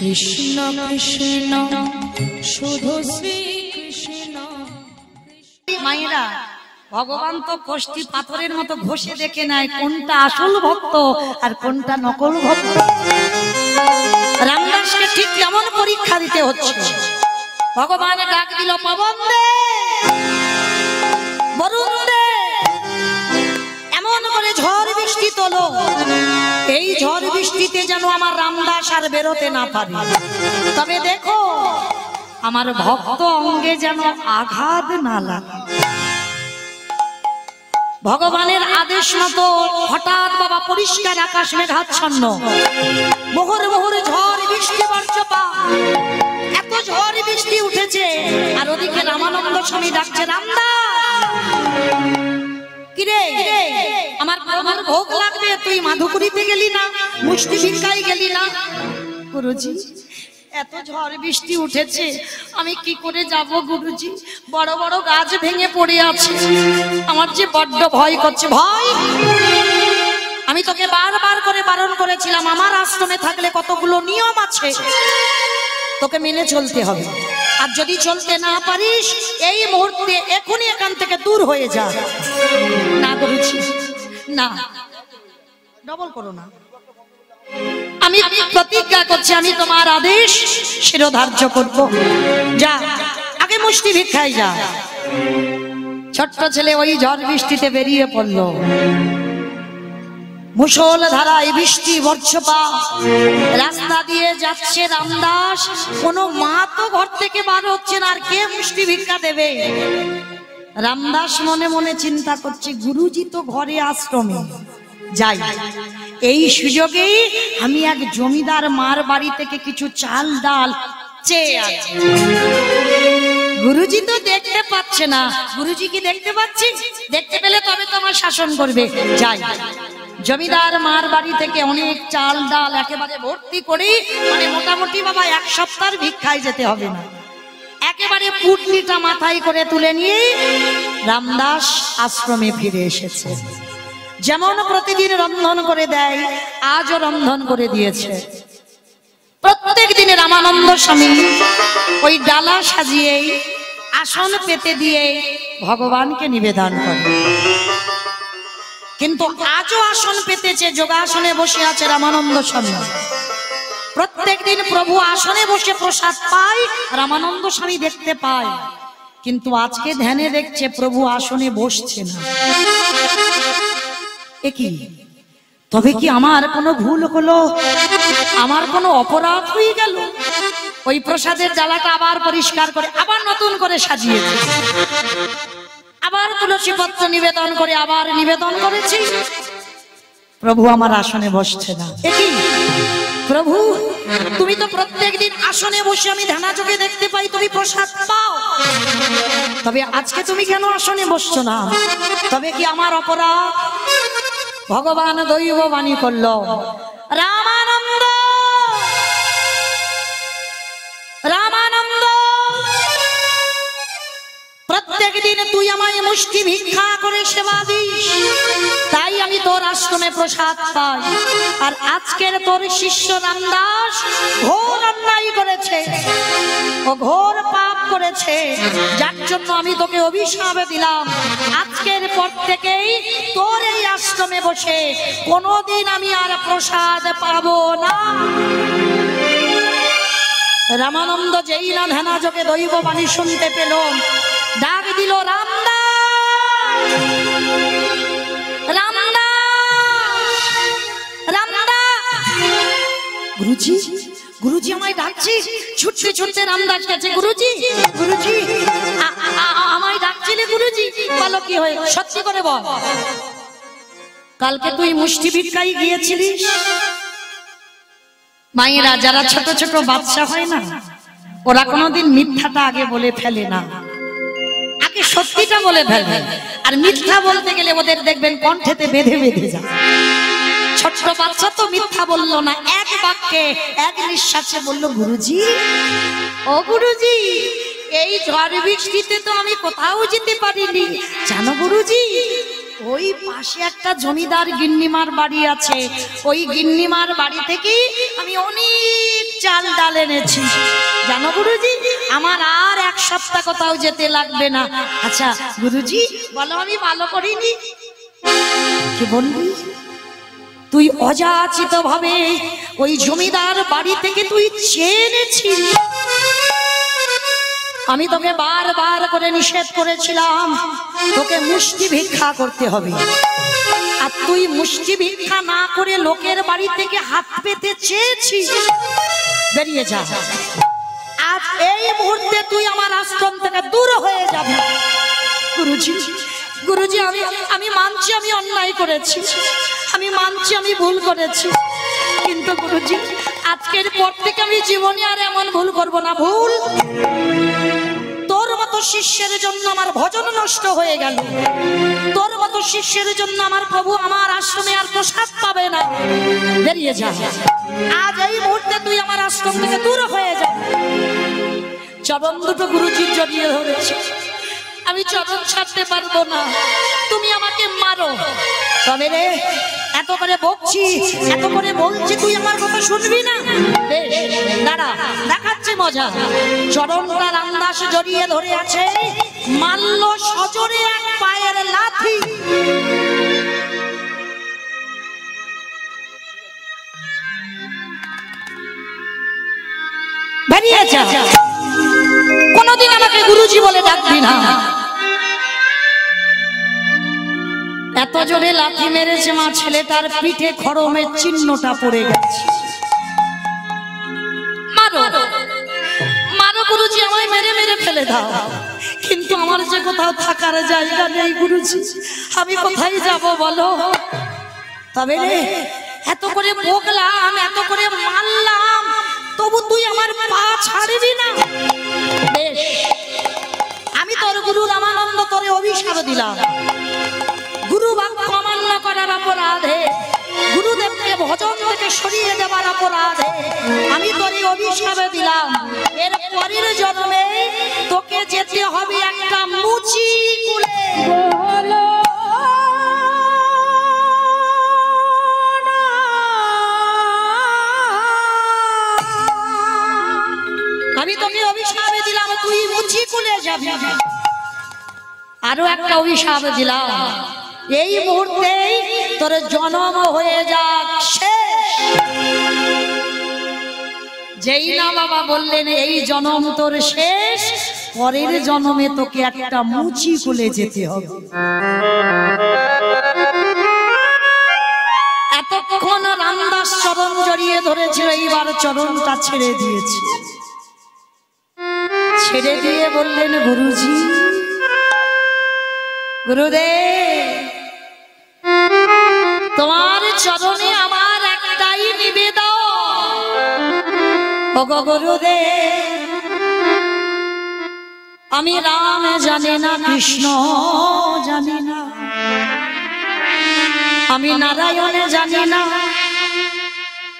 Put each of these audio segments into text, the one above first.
কৃষ্ণ কৃষ্ণ শুধু শ্রী কৃষ্ণ। মায়েরা, ভগবান তো কষ্টি পাথরের মতো ঘষে দেখে নেয় কোনটা আসল ভক্ত আর কোনটা নকল ভক্ত। রামদাসকে ঠিক কেমন পরীক্ষা দিতে হচ্ছে। ভগবান ডাক দিল, পবন দে, বরুণ দে, এমন করে ঝড় বৃষ্টি তোলো, এই ঝড় বৃষ্টিতে যেন আমার রামদাস আর বেরোতে না পারে। তবে দেখো আমার ভক্ত অঙ্গে যেন আঘাত না লাগে। ভগবানের আদেশ মতো হঠাৎ বাবা পরিষ্কার আকাশ মেঘাচ্ছন্ন, মোহর মোহর ঝড় বৃষ্টি বর্ষপা, এত ঝড় বৃষ্টি উঠেছে। আর ওদিকে রামানন্দ স্বামী ডাকছে, রামদাস কিরে, আমার ভোগ লাগবে, তুই মাধুপুরীতে গেলি না, মুষ্টি ভিক্ষায় গেলি না। গুরুজি, এত ঝড় বৃষ্টি উঠেছে, আমি কি করে যাব গুরুজি? বড় বড় গাছ ভেঙে পড়ে আছে, আমার যে বড্ড ভয় করছে। ভয়? আমি তোকে বারবার করে বারণ করেছিলাম, আমার আশ্রমে থাকলে কতগুলো নিয়ম আছে, তোকে মেনে চলতে হবে। আর যদি চলতে না পারিস, এই মুহূর্তে এখনই এখান থেকে দূর হয়ে যা। না গুরুজি, না, ডবল করো না। আমি প্রতিজ্ঞা করছি, আমি তোমার আদেশ শিরোধার্য করব। যা, আগে মুষ্টি ভিক্ষায় যা। ছোট্ট ছেলে ওই ঝড় বৃষ্টিতে বেরিয়ে পড়ল। মুষল ধারায় বৃষ্টি বর্ষপাত, রাস্তা দিয়ে যাচ্ছে রামদাস। কোনো মা তো ঘর থেকে বার হচ্ছে না, আর কে মুষ্টি ভিক্ষা দেবে? রামদাস মনে মনে চিন্তা করছে, গুরুজি তো ঘরে আশ্রমে, যাই, এই সুযোগে আমি এক জমিদার মার বাড়ি থেকে কিছু চাল ডাল চেয়ে আছি। গুরুজি তো দেখতে পাচ্ছে না। গুরুজি কি দেখতে পাচ্ছি? দেখতে পেলে তবে তো আমার শাসন করবে। যাই, জমিদার মার বাড়ি থেকে অনেক চাল ডাল একেবারে ভর্তি করে, মানে মোটামুটি বাবা এক সপ্তাহের ভিক্ষায় যেতে হবে না, একেবারে পুটলিটা মাথায় করে তুলে নিয়ে রামদাস আশ্রমে ফিরে এসেছে। যেমন প্রতিদিন রন্ধন করে দেয়, আজও রন্ধন করে দিয়েছে। প্রত্যেক দিনে রামানন্দ স্বামী ওই ডালা সাজিয়ে আসন পেতে দিয়ে ভগবানকে নিবেদন করে। কিন্তু আজও আসন পেতেছে, যোগাসনে বসে আছে রামানন্দ স্বামী। প্রত্যেক দিন প্রভু আসনে বসে প্রসাদ পায়, রামানন্দ স্বামী দেখতে পায়। কিন্তু আজকে ধ্যানে দেখছে প্রভু আসনে বসছে না। একই, তবে কি আমার কোনো ভুল হলো? আমার কোনো অপরাধ হয়ে গেল? ওই প্রসাদের ডালাটা আবার পরিষ্কার করে আবার নতুন করে সাজিয়েছে, আবার তুলসী পত্র নিবেদন করে আবার নিবেদন করেছি। প্রভু আমার আসনে বসছে না। একই প্রভু, তুমি তো প্রত্যেক দিন আসনে বসে আমি ধ্যানা চোখে দেখতে পাই, তুমি প্রসাদ পাও, তবে আজকে তুমি কেন আসনে বসছো না? তবে কি আমার অপরাধ? ভগবান দৈব বাণী করল, রামানন্দ, রামানন্দ, প্রত্যেক দিন তুই আমায় মুষ্টি ভিক্ষা করে সেবা দিস, তাই আমি তোর আশ্রমে প্রসাদ পাই। আর আজকের তোর শিষ্য রামদাস ঘোর অন্যায় করেছে, ও ঘোর পাপ করেছে, যার জন্য আমি তোকে অভিশাপ দিলাম, আজকের পর থেকেই তোর এই আশ্রমে বসে কোনোদিন আমি আর প্রসাদ পাবো না। রামানন্দ যেই না ধ্যানা যোগে দৈব বাণী শুনতে পেল, ডাক দিল, রামদাস, রামদাস, রামদাস। গুরুজি, গুরুজি আমায় ডাকছি। ছুটতে ছুটতে রামদাস গেছে, গুরুজি, গুরুজি আমায় ডাকছিলে গুরুজি? বলো কি হয়ে, সত্যি করে বল। কালকে তুই মুষ্টি ভিক্ষায় গিয়েছিলিস? মায়েরা, যারা ছোট ছোট বাচ্চা হয় না, ওরা কোনোদিন মিথ্যাটা আগে বলে ফেলে না, আগে সত্যিটা বলে ফেলে। আর মিথ্যা বলতে গেলে ওদের দেখবেন কণ্ঠেতে বেঁধে বেঁধে যায়। ছোট্ট বাচ্চা তো মিথ্যা বললো না, এক বাক্যে এক নিঃশ্বাসে বলল, গুরুজি, ও গুরুজি, এই ঝড় বৃষ্টিতে তো আমি কোথাও যেতে পারিনি, জানো গুরুজি, ওই পাশে একটা জমিদার গিন্নিমার বাড়ি আছে, ওই গিন্নিমার বাড়ি থেকে আমি অনেক চাল ডাল এনেছি। জানো গুরুজি, আমার আর এক সপ্তাহ কোথাও যেতে লাগবে না। আচ্ছা গুরুজি বলো, আমি ভালো করিনি? কি বললি? তুই অযাচিত ভাবে ওই জমিদার বাড়ি থেকে তুই চেয়ে এনেছিস। আমি তোকে বারবার করে নিষেধ করেছিলাম তোকে মুষ্টি ভিক্ষা করতে হবে, আর তুই মুষ্টি ভিক্ষা না করে লোকের বাড়ি থেকে হাত পেতে চেয়েছিস। বেরিয়ে যা। আজ এই মুহূর্তে তুই আমার আশ্রম থেকে দূর হয়ে যাবি। গুরুজি, গুরুজি আমি মানছি আমি অন্যায় করেছি, আমি মানছি আমি ভুল করেছি, কিন্তু গুরুজি আজকের পর থেকে আমি জীবনে আর এমন ভুল করব না। ভুল তোর মতো শিষ্যের জন্য আমার ভজন নষ্ট হয়ে গেল, তোর মতো শিষ্যের জন্য আমার প্রভু আমার আশ্রমে আর প্রসাদ পাবে না। বেরিয়ে যা। আজ এই মুহূর্তে তুই আমার আশ্রম থেকে দূর হয়ে যা। চরণ দুটো গুরুজির জড়িয়ে ধরেছে, আমি চরণ ছাড়তে পারবো না, তুমি আমাকে মারো। তবে রে এত করে বকছি, এত করে বলছি, তুই আমার কথা শুনবি না? দাঁড়া, দেখাচ্ছে মজা। চরণটা রামদাস জড়িয়ে ধরে আছে, মারল সজোরে এক পায়ের লাথি। বেরিয়ে যা। কোনদিন আমাকে গুরুজি বলে ডাকবি না। এত জোরে লাথি মেরেছে মা, ছেলেটার পিঠে খড়মের চিহ্নটা পড়ে গেছে। মারো মারো গুরুজি, আমায় মেরে মেরে ফেলে দাও, কিন্তু আমার যে কোথাও থাকার জায়গা নেই গুরুজি, আমি কোথায় যাব বলো? তবে রে এত করে বকলাম, এত করে মারলাম, তবু তুই আমার পা ছাড়বি না। বেশ, আমি তোর গুরু রামানন্দ তোরে অভিশাপ দিলাম। গুরু বাক্য অমান্য করার অপরাধে, গুরুদেবকে ভজন থেকে সরিয়ে দেওয়ার অপরাধে আমি তোর অভিশাপ দিলাম। এর পরের জন্মে তোকে যেতে হবে একটা মুচি কুলে। আমি তোকে অভিশাপ দিলাম, তুই মুচি কুলে যাবি। আরো একটা অভিশাপ দিলাম, এই মুহূর্তে তোর জন্ম হয়ে যাক শেষ। যেই না বাবা বললেন এই জন্ম তোর শেষ, পরের জন্মে তোকে একটা মুচি কুলে যেতে হবে। এতক্ষণ রামদাস চরণ জড়িয়ে ধরেছিল, এইবার চরণটা ছেড়ে দিয়েছে। ছেড়ে দিয়ে বললেন গুরুজি, গুরুদেব তোমার চরণে আমার একটাই নিবেদন। ওগো গুরুদেব, আমি রাম জানি না, কৃষ্ণ জানি না, আমি নারায়ণ জানি না,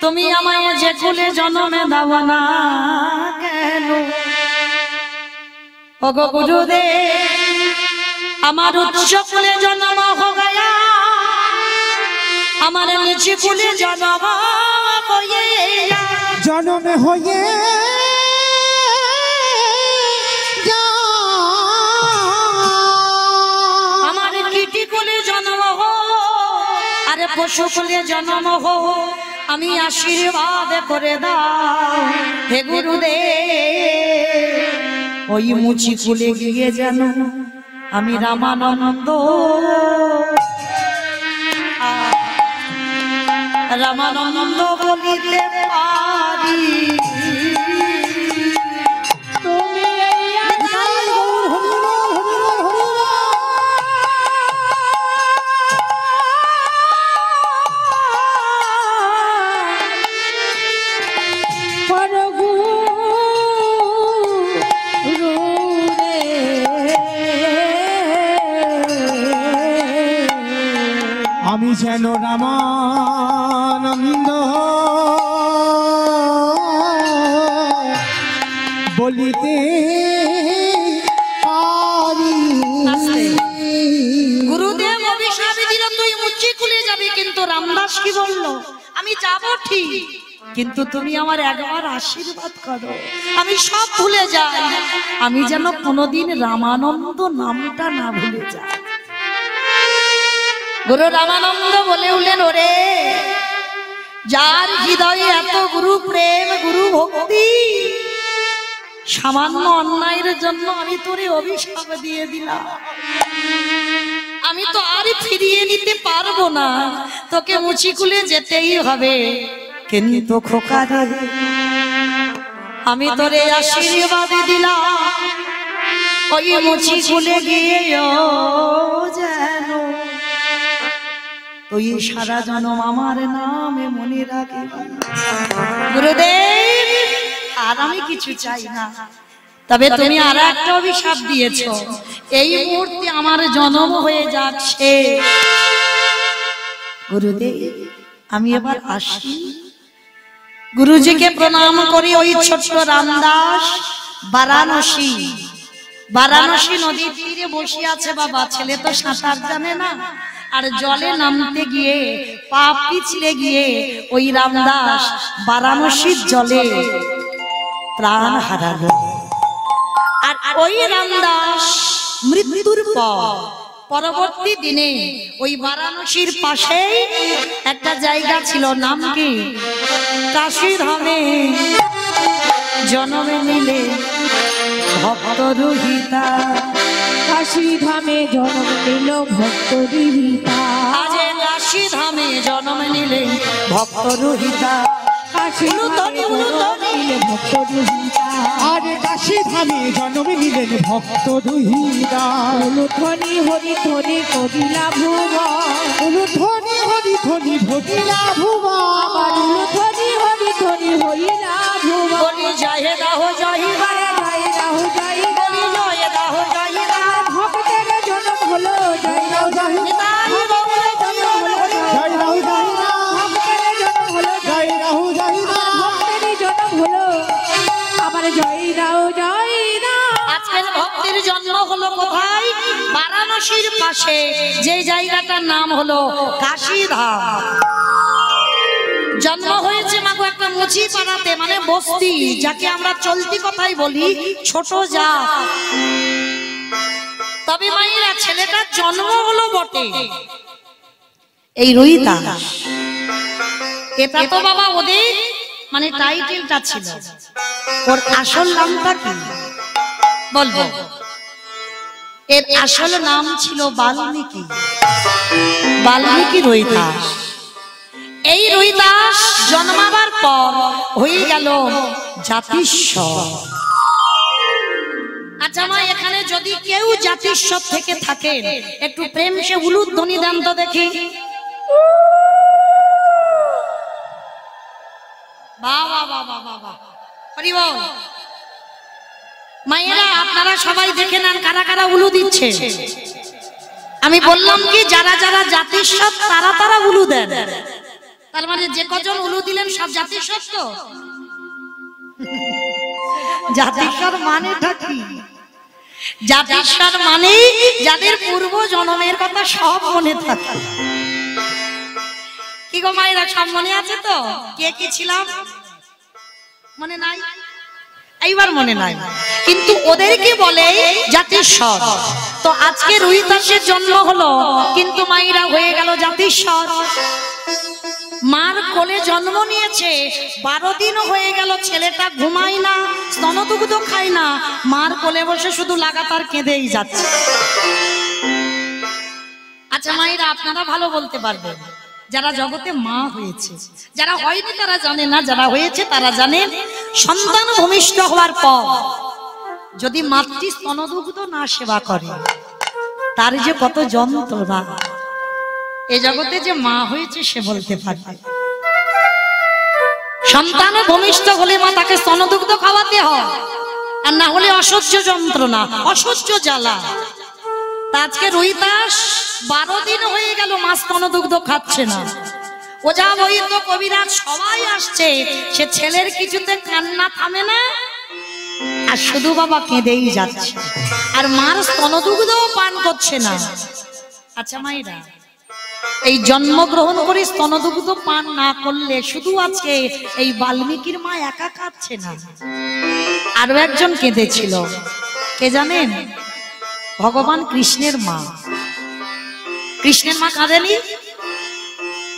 তুমি আমায় যে কুলে জন্মে দাও না কেন? ওগো গুরুদেব, আমার উচ্চ কুলে জন্ম হয়ে, আমার নিচে কুলে জন্ম হয়ে, জন্ম হয়ে আমার কীটি কুলে জন্ম হো, আরে পশু কুলে জন্ম হো, আমি আশীর্বাদ করে দাও হে গুরুদেব। ওই মুচি কুলে গিয়ে যেন আমি রামানন্দ, রামানন্দ বলিতে পারি। তুমি আমি যেন রামানন্দ বলিতে পারি। গুরুদেব অভিশাপ দিল তুই মুচি খুলে যাবি, কিন্তু রামদাস কি বলল? আমি যাব ঠিক, কিন্তু তুমি আমার একবার আশীর্বাদ করো, আমি সব ভুলে যাই, আমি যেন কোনোদিন রামানন্দ নামটা না ভুলে যাই। গুরু রামানন্দ বলে উঠলেন, ওরে যার হৃদয়ে এত গুরু প্রেম গুরু ভক্তি, সামান্য অন্যায়ের জন্য আমি তোরে অভিশাপ দিয়ে দিলাম, আমি তো আর ফিরিয়ে নিতে পারবো না, তোকে মুচিকুলে যেতেই হবে। কিন্তু খোকা রে, আমি তোরে আশীর্বাদ দিলাম, ওই মুচিকুলে গিয়ে যেন তুই সারা জনম আমার নামে মনে রাখি। গুরুদেব, আর আমি কিছু চাই না, তবে তুমি আর একটা অভিশাপ দিয়েছ, এই মুহূর্তে আমার জন্ম হয়ে যাচ্ছে। গুরুদেব, আমি এবার আসি। গুরুজিকে প্রণাম করি। ওই ছোট্ট রামদাস বারাণসী নদীর তীরে বসে আছে। বাবা, ছেলে তো সাঁতার জানে না, আর জলে নামতে গিয়ে পা পিছলে গিয়ে ওই রামদাস বারাণসীর জলে প্রাণ হারালো। আর ওই রামদাস মৃত্যুর পরবর্তী দিনে ওই বারাণসীর পাশেই একটা জায়গা ছিল, নাম কি? কাশীধামে জন্মে নিলে ভক্ত রহিতা। কাশীধামে জন্ম নিল ভক্ত রহিতা। আজ কাশীধামে জন্ম নিলে ভক্ত রহিতা। আর কাশীধামে জন্ম নিলেন ভক্ত রহিতা। ধ্বনি হরি ধ্বনি করিলা ভুবা, ধ্বনি হরি ধ্বনি ভজিলা ভুবা, ধ্বনি হরি ধ্বনি হইলা ভুবা। বলি জয় রাহো জয় জয় রাহু জয় বলি জয় রাহো জয় ভক্তের জন্ম হলো, জয় রাহু জয় জয় রাহু জয় ভক্তের জন্ম হলো, জয় রাহু জয় ভক্তের জন্ম হলো আমার, জয় রাহু জয় রাম। আজকের ভক্তের জন্ম হলো কোথায়? বারাণসীর পাশে, যে জায়গাটার নাম হলো কাশীধাম। জন্ম হয়েছে মাগো একটা মুচি পাড়াতে, মানে বস্তি, যাকে আমরা চলতি কথাই বলি ছোট জাত। তবে মায়েরা, ছেলেটার জন্ম হলো বটে এই রহিদাস। এটা তো বাবা ওদের মানে টাইটেলটা ছিল, ওর আসল নামটা কি বলবো? এর আসল নাম ছিল বাল্মীকি রহিদাস। এই রহিদাস জন্মাবার পর হয়ে গেল জাতিস্বর। আচ্ছা মা, এখানে যদি কেউ জাতিস্বর থেকে থাকেন, একটু প্রেম সে উলুধ্বনি দেন তো দেখি। বাবা বাবা বাবা, হরি বল। মায়েরা, আপনারা সবাই দেখে নেন কারা কারা উলু দিচ্ছে। আমি বললাম কি, যারা যারা জাতিস্বর তারা তারা উলু দেন। তার মানে যে কজন উলু দিলেন সব জাতিস্বর। তো জাতিস্বর মানেটা কি? জাতিস্বর মানে যাদের পূর্ব জন্মের কথা সব মনে থাকে। কি গো মায়েরা, সব মনে আছে তো? কে কি ছিলাম মনে নাই? এইবার মনে নাই, কিন্তু ওদেরকে বলে জাতিস্বর। তো আজকে রহিদাসের জন্ম হলো, কিন্তু মায়েরা হয়ে গেল জাতিস্বর। মার কোলে জন্ম নিয়েছে, 12 দিন হয়ে গেল, ছেলেটা ঘুমায় না, স্তনদুগ্ধ খায় না, মার কোলে বসে শুধু লাগাতার কেঁদেই যাচ্ছে। আচ্ছা মায়েরা, আপনারা ভালো বলতে পারবেন, যারা জগতে মা হয়েছে, যারা হয়নি তারা জানে না, যারা হয়েছে তারা জানেন। সন্তান ভূমিষ্ঠ হওয়ার পর যদি মাতৃ স্তনদুগ্ধ না সেবা করে, তার যে কত যন্ত্রণা এ জগতে যে মা হয়েছে সে বলতে পারবে। সন্তান ভূমিষ্ঠ হলে মা তাকে স্তনদুগ্ধ খাওয়াতে হয়, আর না হলে অসহ্য যন্ত্রণা, অসহ্য জ্বালা। আজকে রহিদাস 12 দিন হয়ে গেল মা স্তনদুগ্ধ খাচ্ছে না। ওঝা বৈদ্য কবিরাজ সবাই আসছে, সে ছেলের কিছুতে কান্না থামে না, আর শুধু বাবা কেঁদেই যাচ্ছে, আর মার স্তনদুগ্ধও পান করছে না। আচ্ছা মায়েরা, এই জন্মগ্রহণ করে স্তনদুগ্ধ পান না করলে শুধু আজকে এই বাল্মীকির মা একা কাঁদছে না, আরো একজন কেঁদেছিল। কে জানেন? ভগবান কৃষ্ণের মা। কৃষ্ণের মা কাঁদেনি?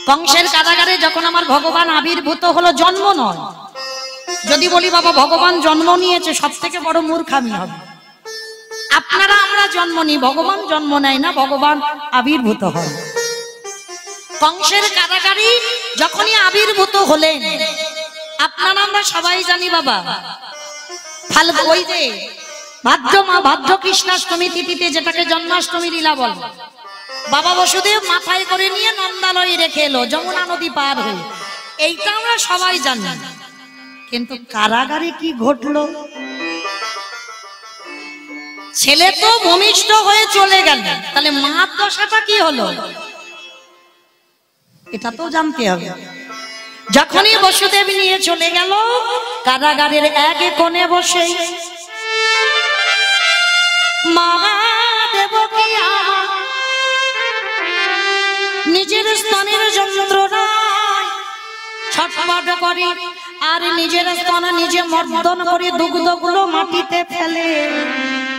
কংসের কারাগারে যখন আমার ভগবান আবির্ভূত হলো, জন্ম নয়, যদি বলি বাবা ভগবান জন্ম নিয়েছে সব থেকে বড় মূর্খামি হবে। আপনারা আমরা জন্ম নিই, ভগবান জন্ম নেয় না, ভগবান আবির্ভূত হয়। কংসের কারাগারে যখনই আবির্ভূত হলেন, আপনারা আমরা সবাই জানি বাবা ওই যে ভাদ্র কৃষ্ণাষ্টমী তিথিতে যেটাকে জন্মাষ্টমী লীলা বলে, বাবা বসুদেব মাথায় করে নিয়ে নন্দালয়ে রেখে এলো যমুনা নদী পার হয়ে, এইটা আমরা সবাই জানি। কিন্তু কারাগারে কি ঘটলো? ছেলে তো ভূমিষ্ঠ হয়ে চলে গেল, তাহলে মার দশাটা কি হলো এটা তো জানতে হবে। যখনই বসুদেব নিয়ে চলে গেল, কারাগারের এক কোণে বসে মা দেবকী নিজের স্তনের যন্ত্রণায় ছটফট করে আর নিজের স্তন নিজে মর্দন করে দুগ্ধগুলো মাটিতে ফেলে,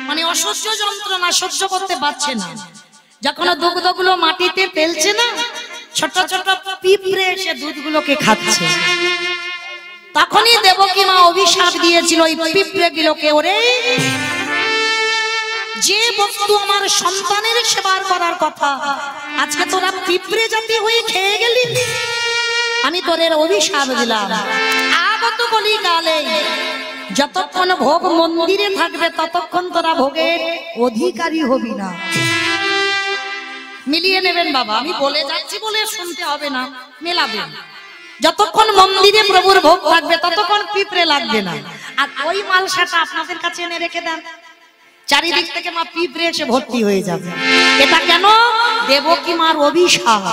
মানে অসহ্য যন্ত্রণা সহ্য করতে পারছে না। যখন দুগ্ধগুলো মাটিতে ফেলছে না, ছোট ছোট পিঁপড়ে এসে দুধগুলোকে খাচ্ছে। তখনই দেবকী মা অভিশাপ দিয়েছিল ওই পিঁপড়ে গুলোকে, ওরে যে বস্তু আমার সন্তানের সেবা করার কথা, আজকে তোরা পিঁপড়ে জাতি হয়ে খেয়ে গেলি, আমি তোদের অভিশাপ দিলাম। আগত কলিকালে যতক্ষণ ভোগ মন্দিরে থাকবে ততক্ষণ তোরা ভোগের অধিকারী হবি না। মিলিয়ে নেবেন বাবা, আমি বলে যাচ্ছি বলে শুনতে হবে না, মেলাবেন। যতক্ষণ মন্দিরে প্রভুর ভোগ থাকবে ততক্ষণ পিঁপড়ে লাগবে না। আর ওই মালসাটা আপনাদের কাছে এনে রেখে দেন, চারিদিক থেকে মা পিঁপড়ে এসে ভর্তি হয়ে যাবে। এটা কেন? দেবকী মার অভিশাপ।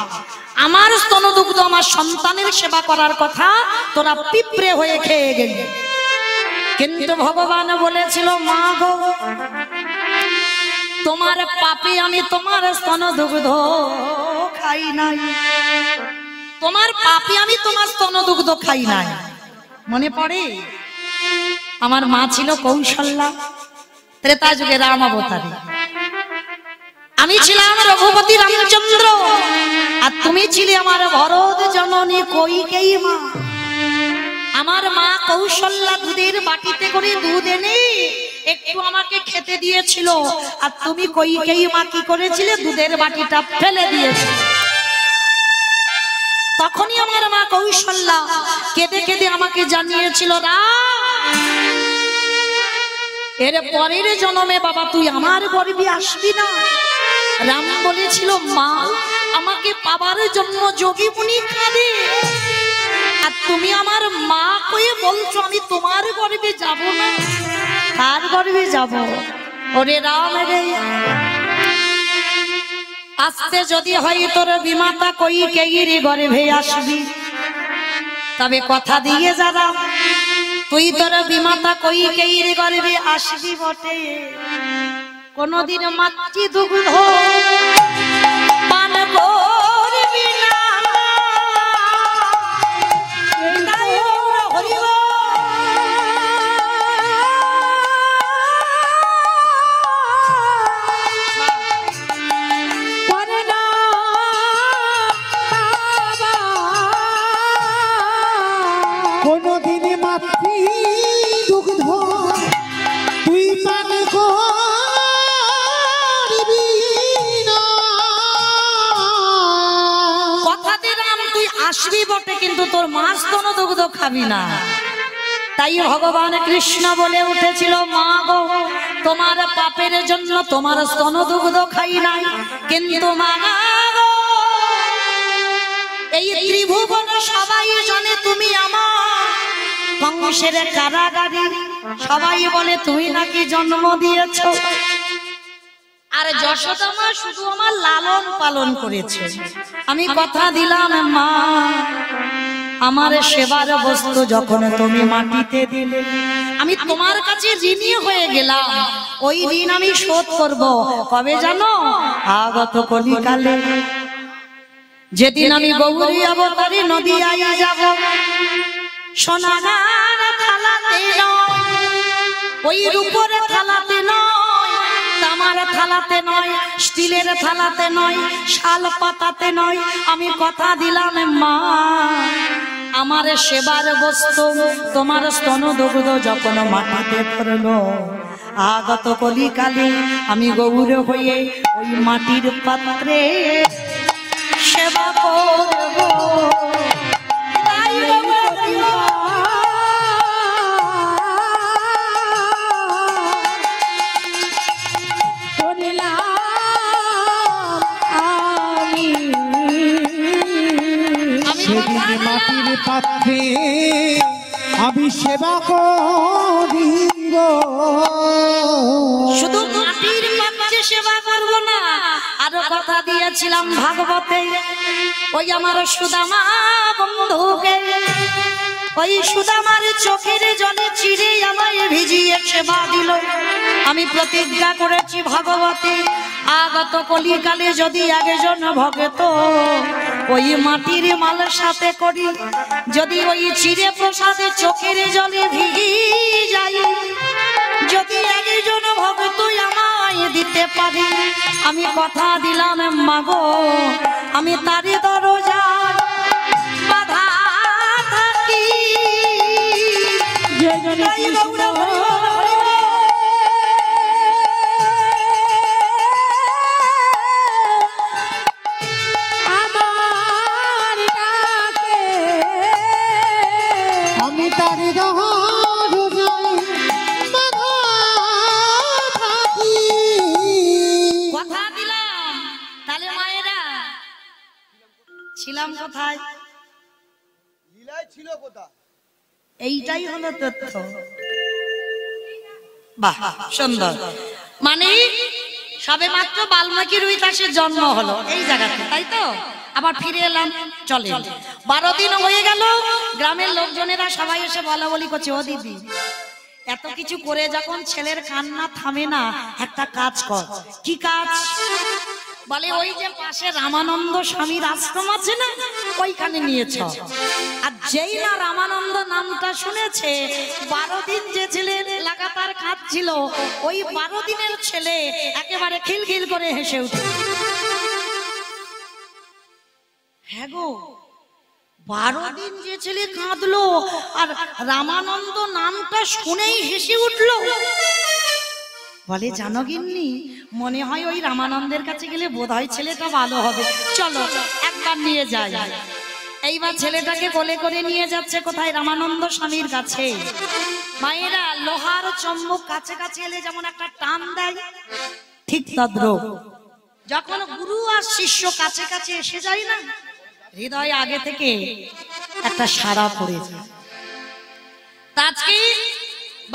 আমার স্তনদুগ্ধ আমার সন্তানের সেবা করার কথা, তোরা পিঁপড়ে হয়ে খেয়ে গেলি। কিন্তু ভগবান বলেছিল, মা গো তোমার পাপে আমি তোমার স্তনদুগ্ধ খাই নাই, তোমার পাপে আমি তোমার স্তনদুগ্ধ খাই নাই। মনে পড়ে আমার মা ছিল কৌশল্যা, ত্রেতা যুগে রাম অবতারে, আমি ছিলাম রঘুপতি রামচন্দ্র, আর তুমি ছিলে আমার ভরত জননী কইকেয়ী মা। আমার মা কৌশল্যা দুধের বাটিতে করে দুধ এনে একটু আমাকে খেতে দিয়েছিল, আর তুমি কইকেয়ী মা কি করেছিলে? দুধের বাটিটা ফেলে দিয়েছিলে। তখনই আমার মা কৌশল্যা কেঁদে কেঁদে আমাকে জানিয়েছিল, এর পরের জন্মে বাবা তুই আমার গর্ভে আসবি না। রাম বলেছিল, মা আমাকে পাবার জন্য যোগী মুনি কাঁদে, আর তুমি আমার মা কয়ে বলছো আমি তোমার গর্ভে যাব না। কার গর্ভে যাব? ওরে রাম রে, আস্তে যদি হয় তোর বিমাতা কইকেয়ীর গর্ভে আসবি, তবে কথা দিয়ে যারা তুই তোর বিমাতা কইকেয়ীর গর্ভে আসবি বটে, কোনদিন মাতৃ দুগ্ধ পান করবি না। কোনদিন মাতৃ দুগ্ধ তুই পান করবি না। কথা দিলাম তুই আসবি বটে, কিন্তু তোর মার স্তন দুগ্ধ খাবি না। তাই ভগবান কৃষ্ণ বলে উঠেছিল, মা গো তোমার পাপের জন্য তোমার স্তন দুগ্ধ খাই নাই, কিন্তু মা গো এই ত্রিভুবন সবাই জানে তুমি আমার কংসের কারাগারে, সবাই বলে তুমি নাকি জন্ম দিয়েছ, আর যশোদা মা শুধু আমার লালন পালন করেছে। আমি কথা দিলাম মা আমার সেবার বস্তু যখন তুমি মাটিতে দিলে, আমি তোমার কাছে ঋণী হয়ে গেলাম, ওই ঋণ আমি শোধ করব কবে জানো? আগত কলিকালে। যেদিন আমি গৌরী অবতারী নদিয়ায় যাব, সোনার থালাতে নয়, ওই রূপোর থালাতে নয়, তামার থালাতে নয়, স্টিলের থালাতে নয়, শাল পাতাতে নয়, আমি কথা দিলাম মা আমার সেবার বস্তু তোমার স্তন দুগ্ধ যখন মাটিতে পড়লো, আগত কলিকালে আমি গৌর হয়ে ওই মাটির পাত্রে সেবা করব। সেদিন মাটির পাত্রে আমি সেবা করিব। শুধু মাটির পাত্রে সেবা করব না, আরো কথা দিয়েছিলাম ভাগবতে, ওই আমার সুদামা বন্ধুকে, ওই সুদামার চোখের জলে চিরে আমায় ভিজিয়ে সেবা দিল। আমি প্রতিজ্ঞা করেছি ভাগবতে, আগত কলিকালে যদি একজন ভক্ত ওই মাটির মাল সাথে করি, যদি ওই চিরে প্রসাদে চোখের জলে ভিজি যাই, যদি একজন ভক্ত আমায় দিতে পারে, আমি কথা দিলাম মাগো আমি তারই দরজায় বাধা থাকি। আমি তারি কথা দিলাম। তাহলে মায়েরা ছিলাম কোথায়? লীলায় ছিল কোথায়? এইটাই হলো তথ্য। বাহ সুন্দর। মানে সবে মাত্র বাল্মীকি রুইদাসের জন্ম হলো এই জায়গাতে, তাই তো? আবার ফিরে এলাম, চলে 12 দিন হয়ে গেল। গ্রামের লোকজনেরা সবাই এসে বলা বলি করছে, ও দিদি এত কিছু করে যখন ছেলের কান্না থামে না, একটা কাজ কর। কি কাজ? বলে ওই যে পাশে রামানন্দ স্বামীর আশ্রম আছে না, ওইখানে নিয়েছ। আর যেই না রামানন্দ নামটা শুনেছে, 12 দিন যে ছেলে লাগাতার কাঁদছিল, ওই 12 দিনের ছেলে একেবারে খিলখিল করে হেসে উঠে। হ্যাঁ গো, 12 দিন যে ছেলে কাঁদলো আর রামানন্দ নামটা শুনেই হেসে উঠলো। বলে জানো গিন্নি, মনে হয় ওই রামানন্দের কাছে গেলে বোধহয় ছেলেটা ভালো হবে, চলো একবার নিয়ে যাই। এইবার ছেলেটাকে কোলে করে নিয়ে যাচ্ছে কোথায়? রামানন্দ স্বামীর কাছে। মায়েরা লোহার চম্বুক কাছে কাছে এলে যেমন একটা টান দেয়, ঠিক তদ্রূপ যখন গুরু আর শিষ্য কাছে কাছে এসে যায় না, হৃদয় আগে থেকে একটা সাড়া পড়ে যায়। আজকে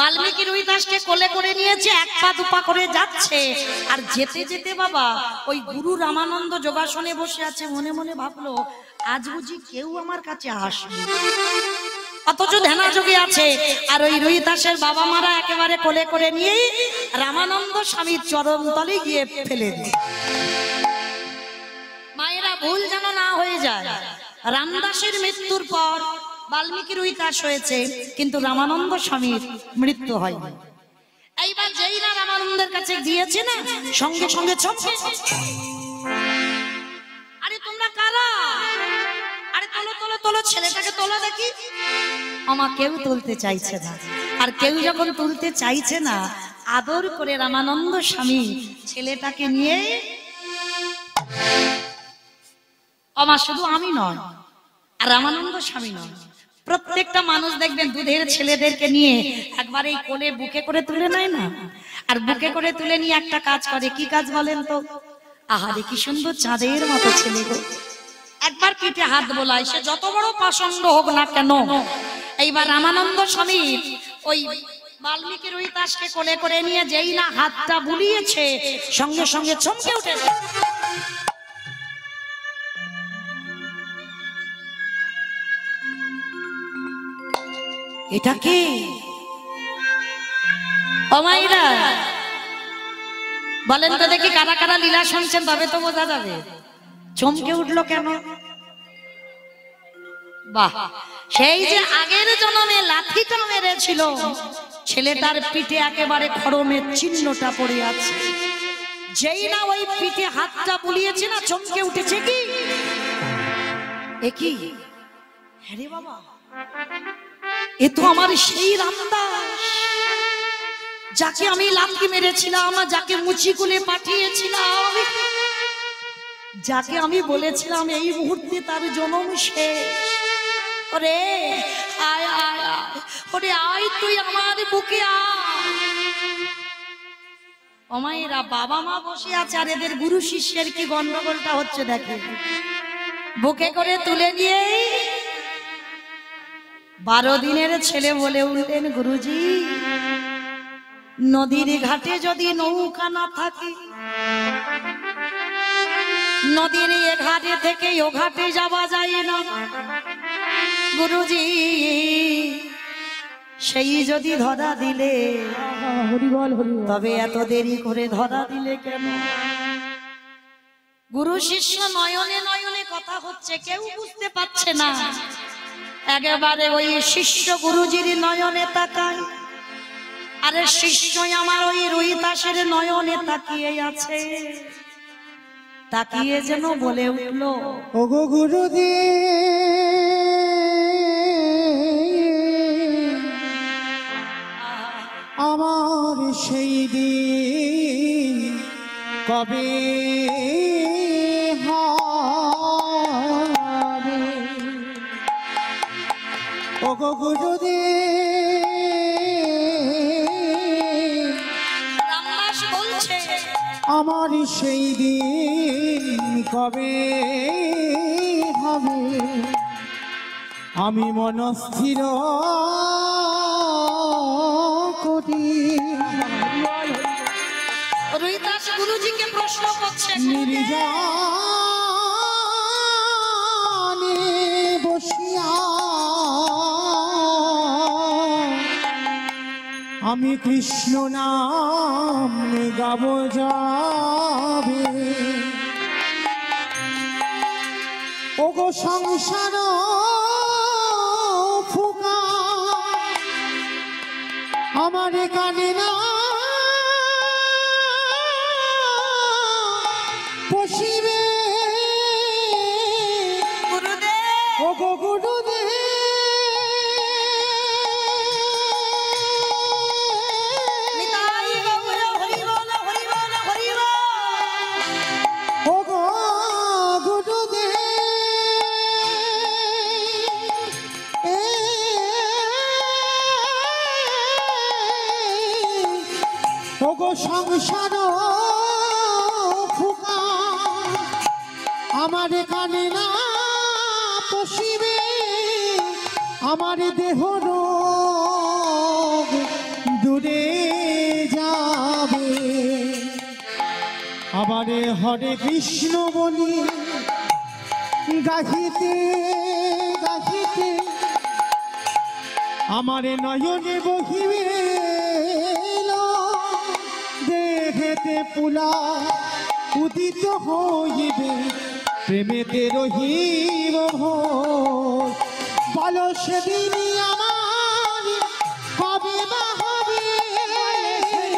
বাল্মীকি রুইদাসকে কোলে করে নিয়েছে, 1 পা 2 পা করে যাচ্ছে। আর যেতে যেতে বাবা ওই গুরু রামানন্দ যোগাসনে বসে আছে, মনে মনে ভাবলো আজ বুঝি কেউ আমার কাছে আসবে, অথচ ধ্যানা যোগে আছে। আর ওই রুইদাসের বাবা মারা একেবারে কোলে করে নিয়ে রামানন্দ স্বামীর চরণ তলে গিয়ে ফেলে দেয়। মায়েরা ভুল যেন না হয়ে যায়, রামদাসের মৃত্যুর পর বাল্মীকি রুইদাস হয়েছে, কিন্তু রামানন্দ স্বামীর মৃত্যু হয়নি। এইবার যেই না রামানন্দের কাছে দিয়েছে না, সঙ্গে সঙ্গে চমকে, আরে তোমরা কারা? আরে তোলো তোলো তোলো, ছেলেটাকে তোলো দেখি। আমা কেউ তুলতে চাইছে না। আর কেউ যখন তুলতে চাইছে না, আদর করে রামানন্দ স্বামী ছেলেটাকে নিয়ে, আমা শুধু আমি নয় আর রামানন্দ স্বামী নয়, প্রত্যেকটা মানুষ দেখবেন দুধের ছেলেদেরকে নিয়ে একবার এই কোলে বুকে করে তুলে নেয় না, আর বুকে করে তুলে নিয়ে একটা কাজ করে। কি কাজ বলেন তো? আহারে কি সুন্দর চাঁদের মতো ছেলে গো, একবার পিঠে হাত বোলায়, সে যত বড় পাষণ্ড হোক না কেন। এইবার রামানন্দ স্বামী ওই বাল্মীকি রুইদাসকে কোলে করে নিয়ে যেই না হাতটা বুলিয়েছে, সঙ্গে সঙ্গে চমকে উঠেছে। এটা কি? ও মাইরা বলেন তো দেখি, কারা কারা লীলা শুনছেন, তবে তো বোঝা যাবে। চমকে উঠলো কেন? বাহ, সেই যে আগের জন্মে লাঠিটা মেরেছিল ছেলেটার পিঠে একেবারে খড়মের চিহ্নটা পড়ে আছে। যেই না ওই পিঠে হাতটা বুলিয়েছে না চমকে উঠেছে কি একই, হ্যাঁ রে বাবা, এ তো আমার সেই রামদাস যাকে আমি লাথি মেরেছিলাম, যাকে মুচি কুলে পাঠিয়েছিলাম, যাকে আমি বলেছিলাম এই মুহূর্তে তার জনম শেষ। ওরে আয় আয় আয়, ওরে আয় তুই আমার বুকে আয়। অমায়েরা বাবা মা বসে আছে আর এদের গুরু শিষ্যের কি গন্ডগোলটা হচ্ছে দেখে। বুকে করে তুলে নিয়ে 12 দিনের ছেলে বলে উঠলেন, গুরুজি নদীর ঘাটে যদি নৌকা না থাকে, নদীর এ ঘাটে থেকে ও ঘাটে যাওয়া যায় না। গুরুজি সেই যদি ধরা দিলে, হরিবল হরিবল। তবে এত দেরি করে ধরা দিলে কেন? গুরু শিষ্য নয়নে নয়নে কথা হচ্ছে, কেউ বুঝতে পারছে না। একেবারে ওই শিষ্য গুরুজির নয়নে তাকায়, আরে শিষ্য আমার ওই রুইদাসের নয়নে তাকিয়ে আছে। তাকিয়ে যেন বলে উঠলো, ওগো গুরুদেব, আমার সেই দিন কবে হবে? ওগো গুরুদেব, রামদাস বলছে আমার সেই দিন কবে হবে? আমি মনস্থির করি, রুইদাস গুরুজিকে প্রশ্ন করছে, নির্জনে বসিয়া আমি কৃষ্ণ নাম গাব যাবে। ওগো সংসার ফুকা আমার কানে না পশিবে। গুরুদেব ওগো গুরুদেব, নিতাই গৌর হরিবল হরিবল হরিবল। ওগো গুরুদেব, ওগো সংসার ফুকা আমার কানে না পশিবে। আমার দেহ রোগ দূরে যাবে। আবারে হরে কৃষ্ণ বলি গাহিতে গাহিতে আমারে নয়নে বহিবে। দেহেতে পুলা উদিত হইবে, প্রেমেতে রহিব ভোর। বলো সেদিন আমার কবে বা হবে?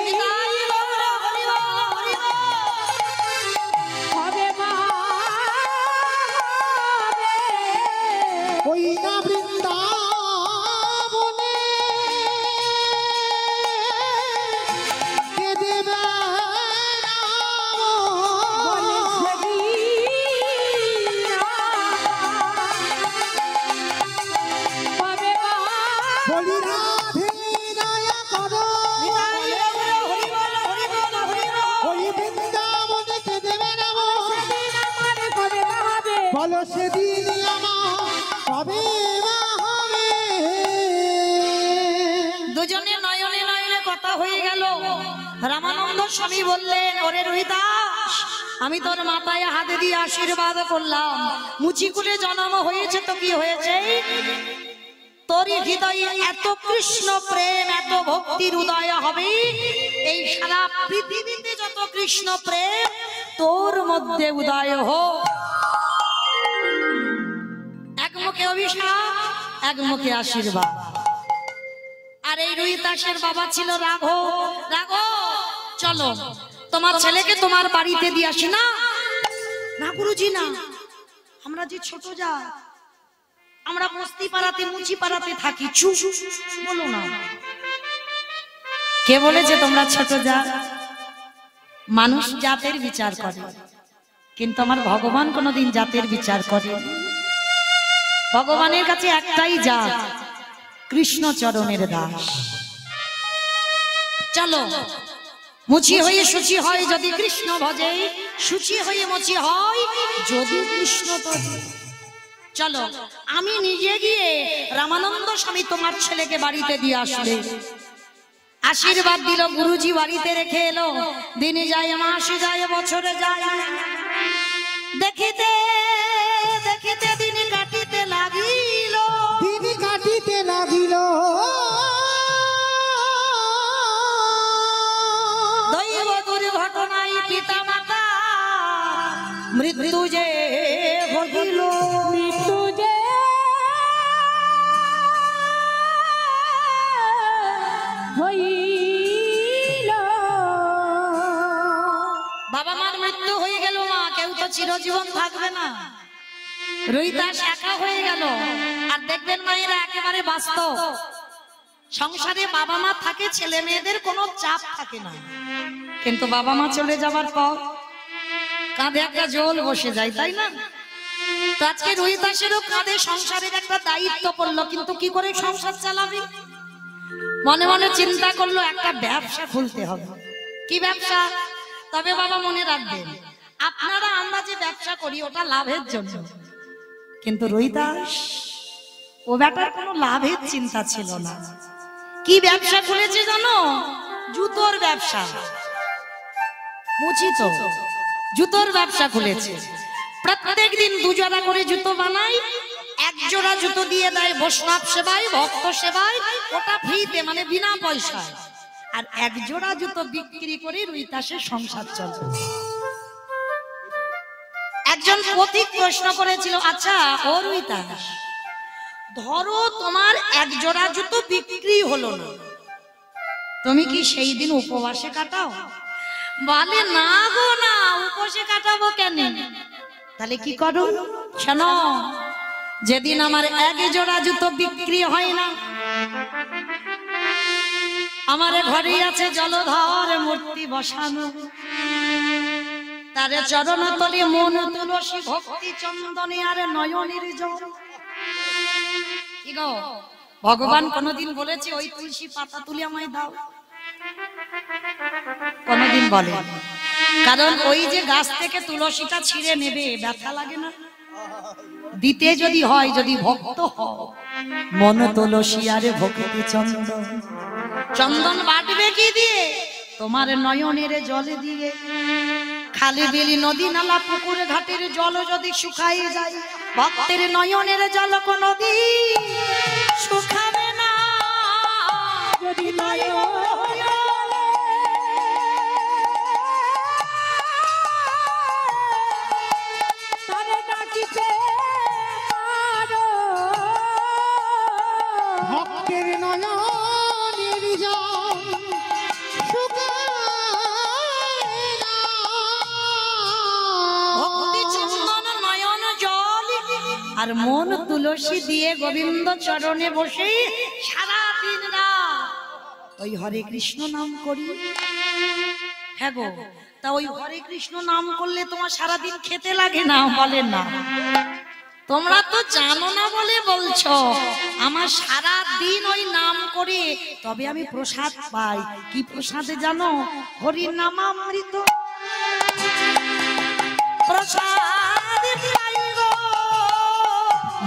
নিতাই গৌর হরিবল হরিবল। হবে মা হবে। ওই না বৃন্দাবনে কে দেবে বলে সেদিন হবে মা। বলি রাধে দয়া করো, নিতাই গৌর হরিবল হরিবল হরিবল। ওই বৃন্দাবনে কে দেবে না সেদিন আমার কবে মা হবে? বলো সেদিন আমার কবে বা হবে? দুজনে নয়নে নয়নে কথা হয়ে গেল। রামানন্দ স্বামী বললেন, ওরে রুইদাস, আমি তোর মাথায় হাতে দিয়ে আশীর্বাদ করলাম, মুচি করে জন্ম হয়েছে তো কি হয়েছে? তোর হৃদয়ে এত কৃষ্ণ প্রেম, এত ভক্তির উদয় হবে, এই সারা পৃথিবীতে যত কৃষ্ণ প্রেম তোর মধ্যে উদয় হোক। এক মুখে অভিশাপ, এক মুখে আশীর্বাদ। আর এই রুহিদাসের বাবা ছিল রাঘব। রাঘব, চলো তোমার ছেলেকে তোমার বাড়িতে দিয়ে আসি। না না গুরুজি, না, আমরা যে ছোট যা, আমরা বস্তি পাড়াতে মুচি পাড়াতে থাকি। চুপ বলো না। কে বলেছে তোমরা ছোট যা? মানুষ জাতের বিচার করে, কিন্তু আমার ভগবান কোনোদিন জাতের বিচার করে। ভগবানের কাছে একটাই জাত, কৃষ্ণ চরণের দাস। চলো, মুচি হয়ে সুচি হয় যদি কৃষ্ণ ভজে, সুচি হয়ে মুচি হয় যদি কৃষ্ণ ভজে। চলো, আমি নিজে গিয়ে রামানন্দ স্বামী তোমার ছেলেকে বাড়িতে দিয়ে আসলে। আশীর্বাদ দিল, গুরুজি বাড়িতে রেখে এলো। দিনে যায়, মাসে যায়, বছরে যায়, দেখিতে দেখিতে দিন কাটিতে লাগিল। দিন কাটিতে লাগিল, দৈব দুর্ঘটনায় পিতা মাতা মৃত্যু যে হইল। মৃত্যু যে হইল। বাবা মার মৃত্যু হয়ে গেল, মা কেউ তো চিরজীবন থাকবে না। রুহিদাস একা হয়ে গেল। আর দেখবেন মায়েরা একেবারে বাস্তব, সংসারে বাবা মা থাকে, ছেলে মেয়েদের কোনো চাপ থাকে না। কিন্তু বাবা মা চলে যাবার পর কাঁধে একটা জল বসে যায়, তাই না? তো আজকে রুহিদাসেরও কাঁধে সংসারের একটা দায়িত্ব পড়লো, কিন্তু কি করে সংসার চালাবে? মনে মনে চিন্তা করলো একটা ব্যবসা খুলতে হবে। কি ব্যবসা? তবে বাবা মনে রাখবেন, আপনারা আমরা যে ব্যবসা করি ওটা লাভের জন্য, কিন্তু রুহিদাস ও ব্যাটার কোনো লাভের চিন্তা ছিল না। কি ব্যবসা খুলেছে জানো? জুতোর ব্যবসা। মুচি তো জুতোর ব্যবসা খুলেছে। প্রত্যেক দিন 2 জোড়া করে জুতো বানায়, 1 জোড়া জুতো দিয়ে দেয় বৈষ্ণব সেবায়, ভক্ত সেবায়, ওটা ফ্রিতে, মানে বিনা পয়সায়। আর 1 জোড়া জুতো বিক্রি করে রুহিদাসের সংসার চলে। একজন পথিক প্রশ্ন করেছিল, আচ্ছা ও রুহিদাস, ধরো তোমার 1 জোড়া জুতো বিক্রি হলো না, তুমি কি সেই দিন উপবাসে কাটাও? বলে না গো না, উপবাসে কাটাবো কেন? তাহলে কি করো? শোনো, যেদিন আমার 1 জোড়া জুতো বিক্রি হয় না, আমার ঘরে আছে জলধর মূর্তি বসানো, তারে চরণ তলে মন তুলসী ভক্তি চন্দনে আর নয়নের জল। কি গো, ভগবান কোনদিন বলেছে ওই তুলসী পাতা তুলে আমায় দাও? কোনদিন বলে? কারণ ওই যে গাছ থেকে তুলসীটা ছিঁড়ে নেবে, ব্যথা লাগে না? দিতে যদি হয়, যদি ভক্ত হও, মন তুলসী আর ভক্তি চন্দন। চন্দন বাটবে কি দিয়ে? তোমার নয়নের জলে দিয়ে। খালি বিলি নদী নালা পুকুর ঘাটের জল যদি শুকাই যায়, ভক্তের নয়নের জল কোনদিন শুকাবে না। যদি নয়ন তারে ডাকিতে পারো, ভক্তের নয়নের জল শুকায় না। ভক্তি চন্দন নয়ন জল আর মন তুলসী দিয়ে গোবিন্দ চরণে বসে সারা দিন রাত ওই হরে কৃষ্ণ নাম করি। হ্যাঁ গো, তা ওই হরে কৃষ্ণ নাম করলে তোমার সারাদিন খেতে লাগে না? বলেন না, তোমরা তো জানো না বলে বলছো। আমার সারা দিন ওই নাম করে তবে আমি প্রসাদ পাই। কি প্রসাদে জানো? হরি নামামৃত প্রসাদ পাই গো।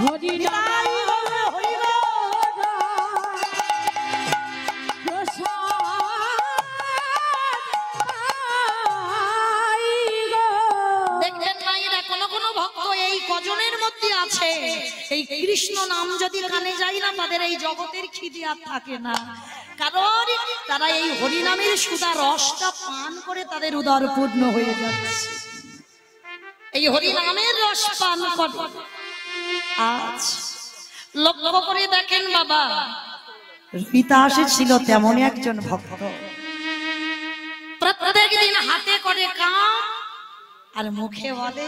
হরি নাম হরি গো। দেখবেন মায়েরা, কোন কোন ভক্ত এই কজনের মধ্যে আছে, এই কৃষ্ণ নাম যদি কানে যায় না, তাদের এই জগতের খিদে আর থাকে না। কারণ তারা এই হরি নামের সুধা রসটা পান করে তাদের উদর পূর্ণ হয়ে যাচ্ছে। এই হরি নামের রস পান করে। আজ লক্ষ্য করে দেখেন বাবা, রুইদাস ছিল তেমনই একজন ভক্ত। প্রত্যেক দিন হাতে করে কাম আর মুখে বলে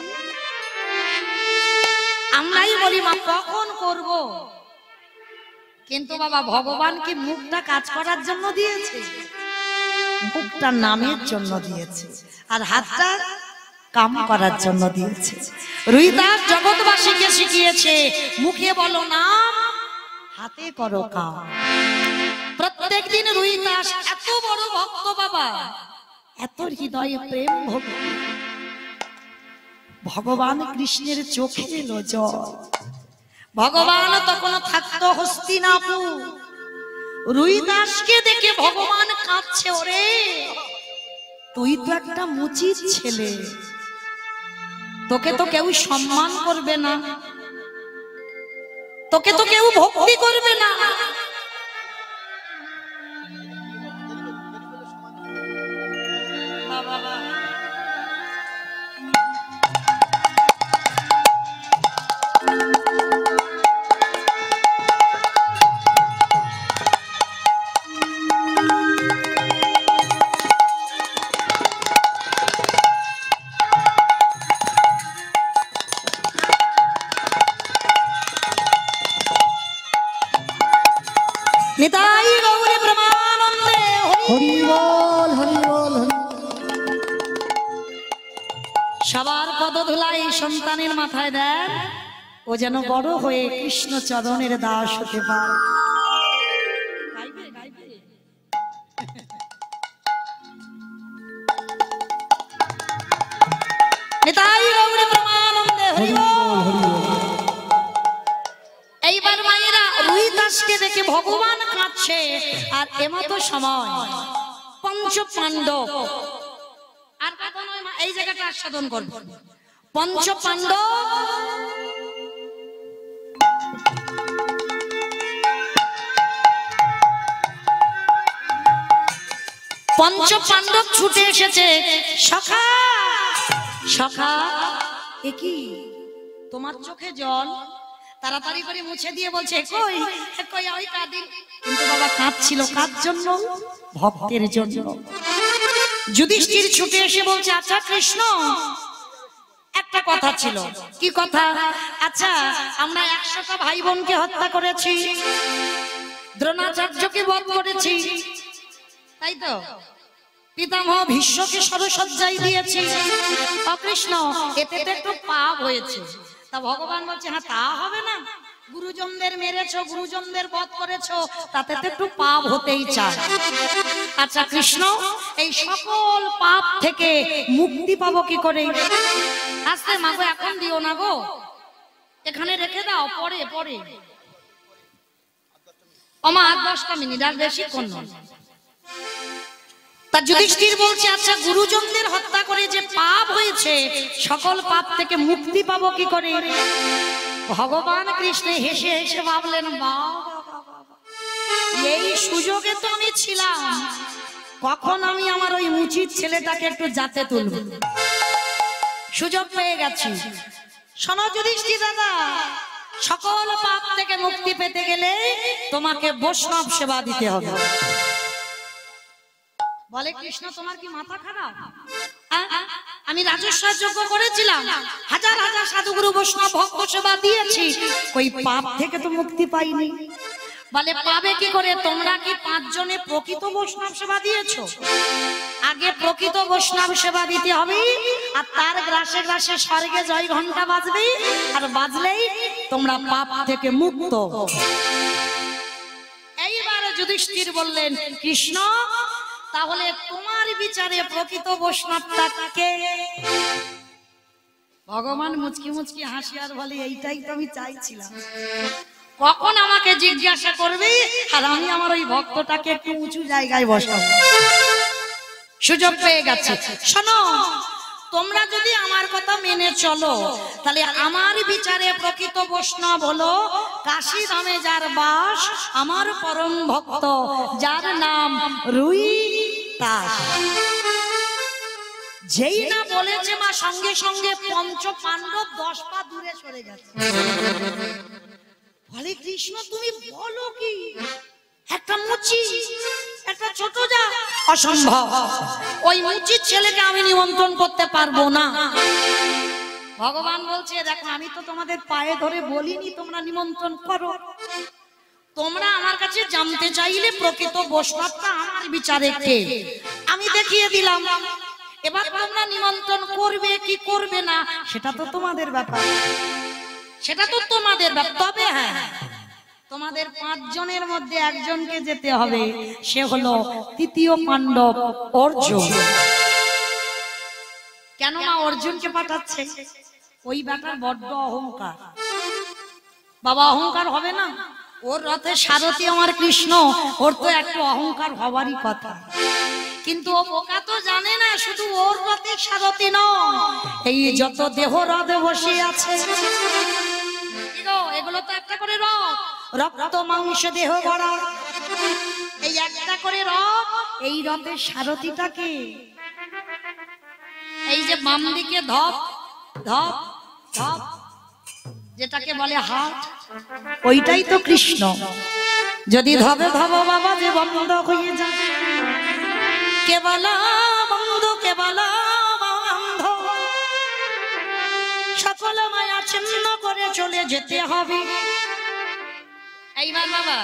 আমরাই বলি মা কখন করব, কিন্তু বাবা ভগবান কি মুখটা কাজ করার জন্য দিয়েছে? মুখটা নামের জন্য দিয়েছে আর হাতটা কাম করার জন্য দিয়েছে। রুইদাস জগৎবাসীকে শিখিয়েছে মুখে বলো নাম, হাতে করো কাম। প্রত্যেক দিন রুইদাস এত বড় ভক্ত বাবা, এত হৃদয়ে প্রেম ভক্তি, ভগবান কৃষ্ণের চোখে এলো জল। ভগবান তখন থাকতো হস্তিনাপুর। রুইদাসকে দেখে ভগবান কাঁদছে, ওরে তুই তো একটা মুচির ছেলে, তোকে তো কেউ সম্মান করবে না, তোকে তো কেউ ভক্তি করবে না। নিতাই গৌরী ব্রহ্মানন্দে হরি বল হরি বল হরি। সবার পদধূলাই সন্তানের মাথায় দেন, ও যেন বড় হয়ে কৃষ্ণ চরণের দাস হতে পারে। নিতাই গৌরী ব্রহ্মানন্দে হরি বল। এইবার মায়েরা রুইদাসকে দেখে ভগবান কাঁদছে, আর এমতো সময় পঞ্চ পাণ্ডব, আর কথা নয় মা, এই জায়গাটা আস্বাদন করব। পঞ্চ পাণ্ডব ছুটে এসেছে। সখা সখা, এ কি তোমার চোখে জল? তাড়াতাড়ি করে মুছে দিয়ে বলছে কই কই ওই কাঁদি। কিন্তু বাবা কাঁদছিল কার জন্য? ভক্তের জন্য। যুধিষ্ঠির ছুটে এসে বলছে আচ্ছা কৃষ্ণ, একটা কথা ছিল। কি কথা? আচ্ছা আমরা 100টা ভাই বোনকে হত্যা করেছি, দ্রোণাচার্যকে বধ করেছি, তাই তো? পিতামহ ভীষ্মকে সরসজ্জায় দিয়েছি। কৃষ্ণ, এতে তো একটু পাপ হয়েছে। তা ভগবান বলছে হ্যাঁ তা হবে না, গুরুজনদের মেরেছো, গুরুজনদের বধ করেছো, তাতে তো একটু পাপ হতেই চায়। আচ্ছা কৃষ্ণ, এই সকল পাপ থেকে মুক্তি পাবো কি করে? আস্তে মাগো, এখন দিও না গো, এখানে রেখে দাও, পরে পরে ওমা 8-10টা মিনিট, আর বেশি কোন নয়। তা যুধিষ্ঠির বলছে আচ্ছা গুরুজনদের হত্যা করে যে পাপ হয়েছে, সকল পাপ থেকে মুক্তি পাবো কি করে? ভগবান কৃষ্ণ হেসে হেসে ভাবলেন এই সুযোগে তো আমি ছিলাম, কখন আমি আমার ওই মুচির ছেলেটাকে একটু জাতে তুলব, সুযোগ পেয়ে গেছি। শোনো যুধিষ্ঠির দাদা, সকল পাপ থেকে মুক্তি পেতে গেলে তোমাকে বৈষ্ণব সেবা দিতে হবে। বলে কৃষ্ণ তোমার কি মাথা খারাপ? আমি রাজস্ব যজ্ঞ করেছিলাম, হাজার হাজার সাধুগুরু বৈষ্ণব ভক্ত সেবা দিয়েছি, ওই পাপ থেকে তো মুক্তি পাইনি। বলে পাবে কি করে? তোমরা কি 5 জনে প্রকৃত বৈষ্ণব সেবা দিয়েছো? আগে প্রকৃত বৈষ্ণব সেবা দিতে হবে, আর তার গ্রাসে গ্রাসে স্বর্গে জয় ঘন্টা বাজবে, আর বাজলেই তোমরা পাপ থেকে মুক্ত। এইবার যুধিষ্ঠির বললেন কৃষ্ণ, তাহলে তোমার বিচারে প্রকৃত বৈষ্ণবটা কে? ভগবান মুচকি মুচকি হাসি আর বলে এইটাই তো আমি চাইছিলাম, কখন আমাকে জিজ্ঞাসা করবে আর আমি আমার ওই ভক্তটাকে একটু উঁচু জায়গায় বসাবো। সুযোগ পেয়ে গেছে। শোনো, তোমরা যদি আমার কথা মেনে চলো, তাহলে আমার বিচারে প্রকৃত বৈষ্ণব হলো কাশী ধামে যার বাস, আমার পরম ভক্ত, যার নাম রুইদাস। যেই না বলেছে মা, সঙ্গে সঙ্গে 5 পাণ্ডব 10 পা দূরে সরে গেছে। বলে কৃষ্ণ তুমি বলো কি, একটা মুচি একটা ছোট যা, অসম্ভব, ওই মুচির ছেলেকে আমি নিমন্ত্রণ করতে পারবো না। ভগবান বলছে দেখো আমি তো তোমাদের পায়ে ধরে বলিনি তোমরা নিমন্ত্রণ করো, তোমরা আমার কাছে জানতে চাইলে প্রকৃত বৈষ্ণবটা আমার বিচারে কে আমি দেখিয়ে দিলাম। এবার তোমরা নিমন্ত্রণ করবে কি করবে না সেটা তো তোমাদের ব্যাপার, সেটা তো তোমাদের ব্যাপার। তবে হ্যাঁ, তোমাদের 5 জনের মধ্যে একজনকে যেতে হবে, সে হলো তৃতীয় পাণ্ডব অর্জুন। কেন না অর্জুনকে পাঠাচ্ছে? ওই ব্যাটার বড্ড অহংকার। বাবা অহংকার হবে না? ওর রথে সারথি আমার কৃষ্ণ, ওর তো একটু অহংকার হওয়ারই কথা। কিন্তু ও বোকা তো জানে না শুধু ওর রথে সারথি নয়, এই যত দেহ রথে বসে আছে এগুলো তো একটা করে রথ, রক্ত মাংস দেহ ভরা, এই একটা করে রথ। এই রথের সারথিটাকে এই যে বাম দিকে ধপ ধপ ধপ যেটাকে বলে হাট, ওইটাই তো কৃষ্ণ। যদি ধবে ধব বাবা যে বন্ধ হয়ে যাবে, কেবল বন্ধ কেবল বন্ধ, সকল মায়া ছিন্ন করে চলে যেতে হবে। এইবার বাবা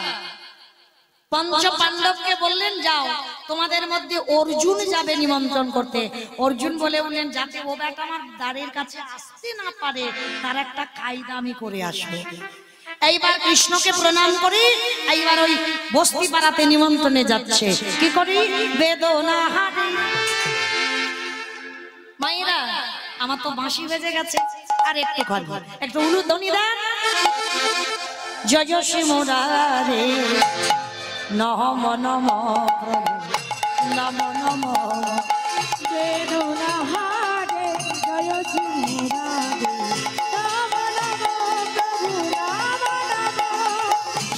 পঞ্চ পাণ্ডবকে বললেন যাও, তোমাদের মধ্যে অর্জুন যাবে নিমন্ত্রণ করতে। অর্জুন বলে বললেন যাতে ও বেটা আমার দ্বারের কাছে আসতে না পারে তার একটা কায়দা আমি করে আসবো। এইবার কৃষ্ণকে প্রণাম করি, এইবার ওই বস্তি পাড়াতে নিমন্ত্রণে যাচ্ছে। কি করি? বেদনা হারে মায়েরা, আমার তো বাঁশি বেজে গেছে, আর একটু খালি একটু উলুধ্বনি দেন। জয় শ্রী মুরারে নম নম প্রভু নম নম, বেদনা হারে জয় শ্রী মুরারে নম নম প্রভু নম নম।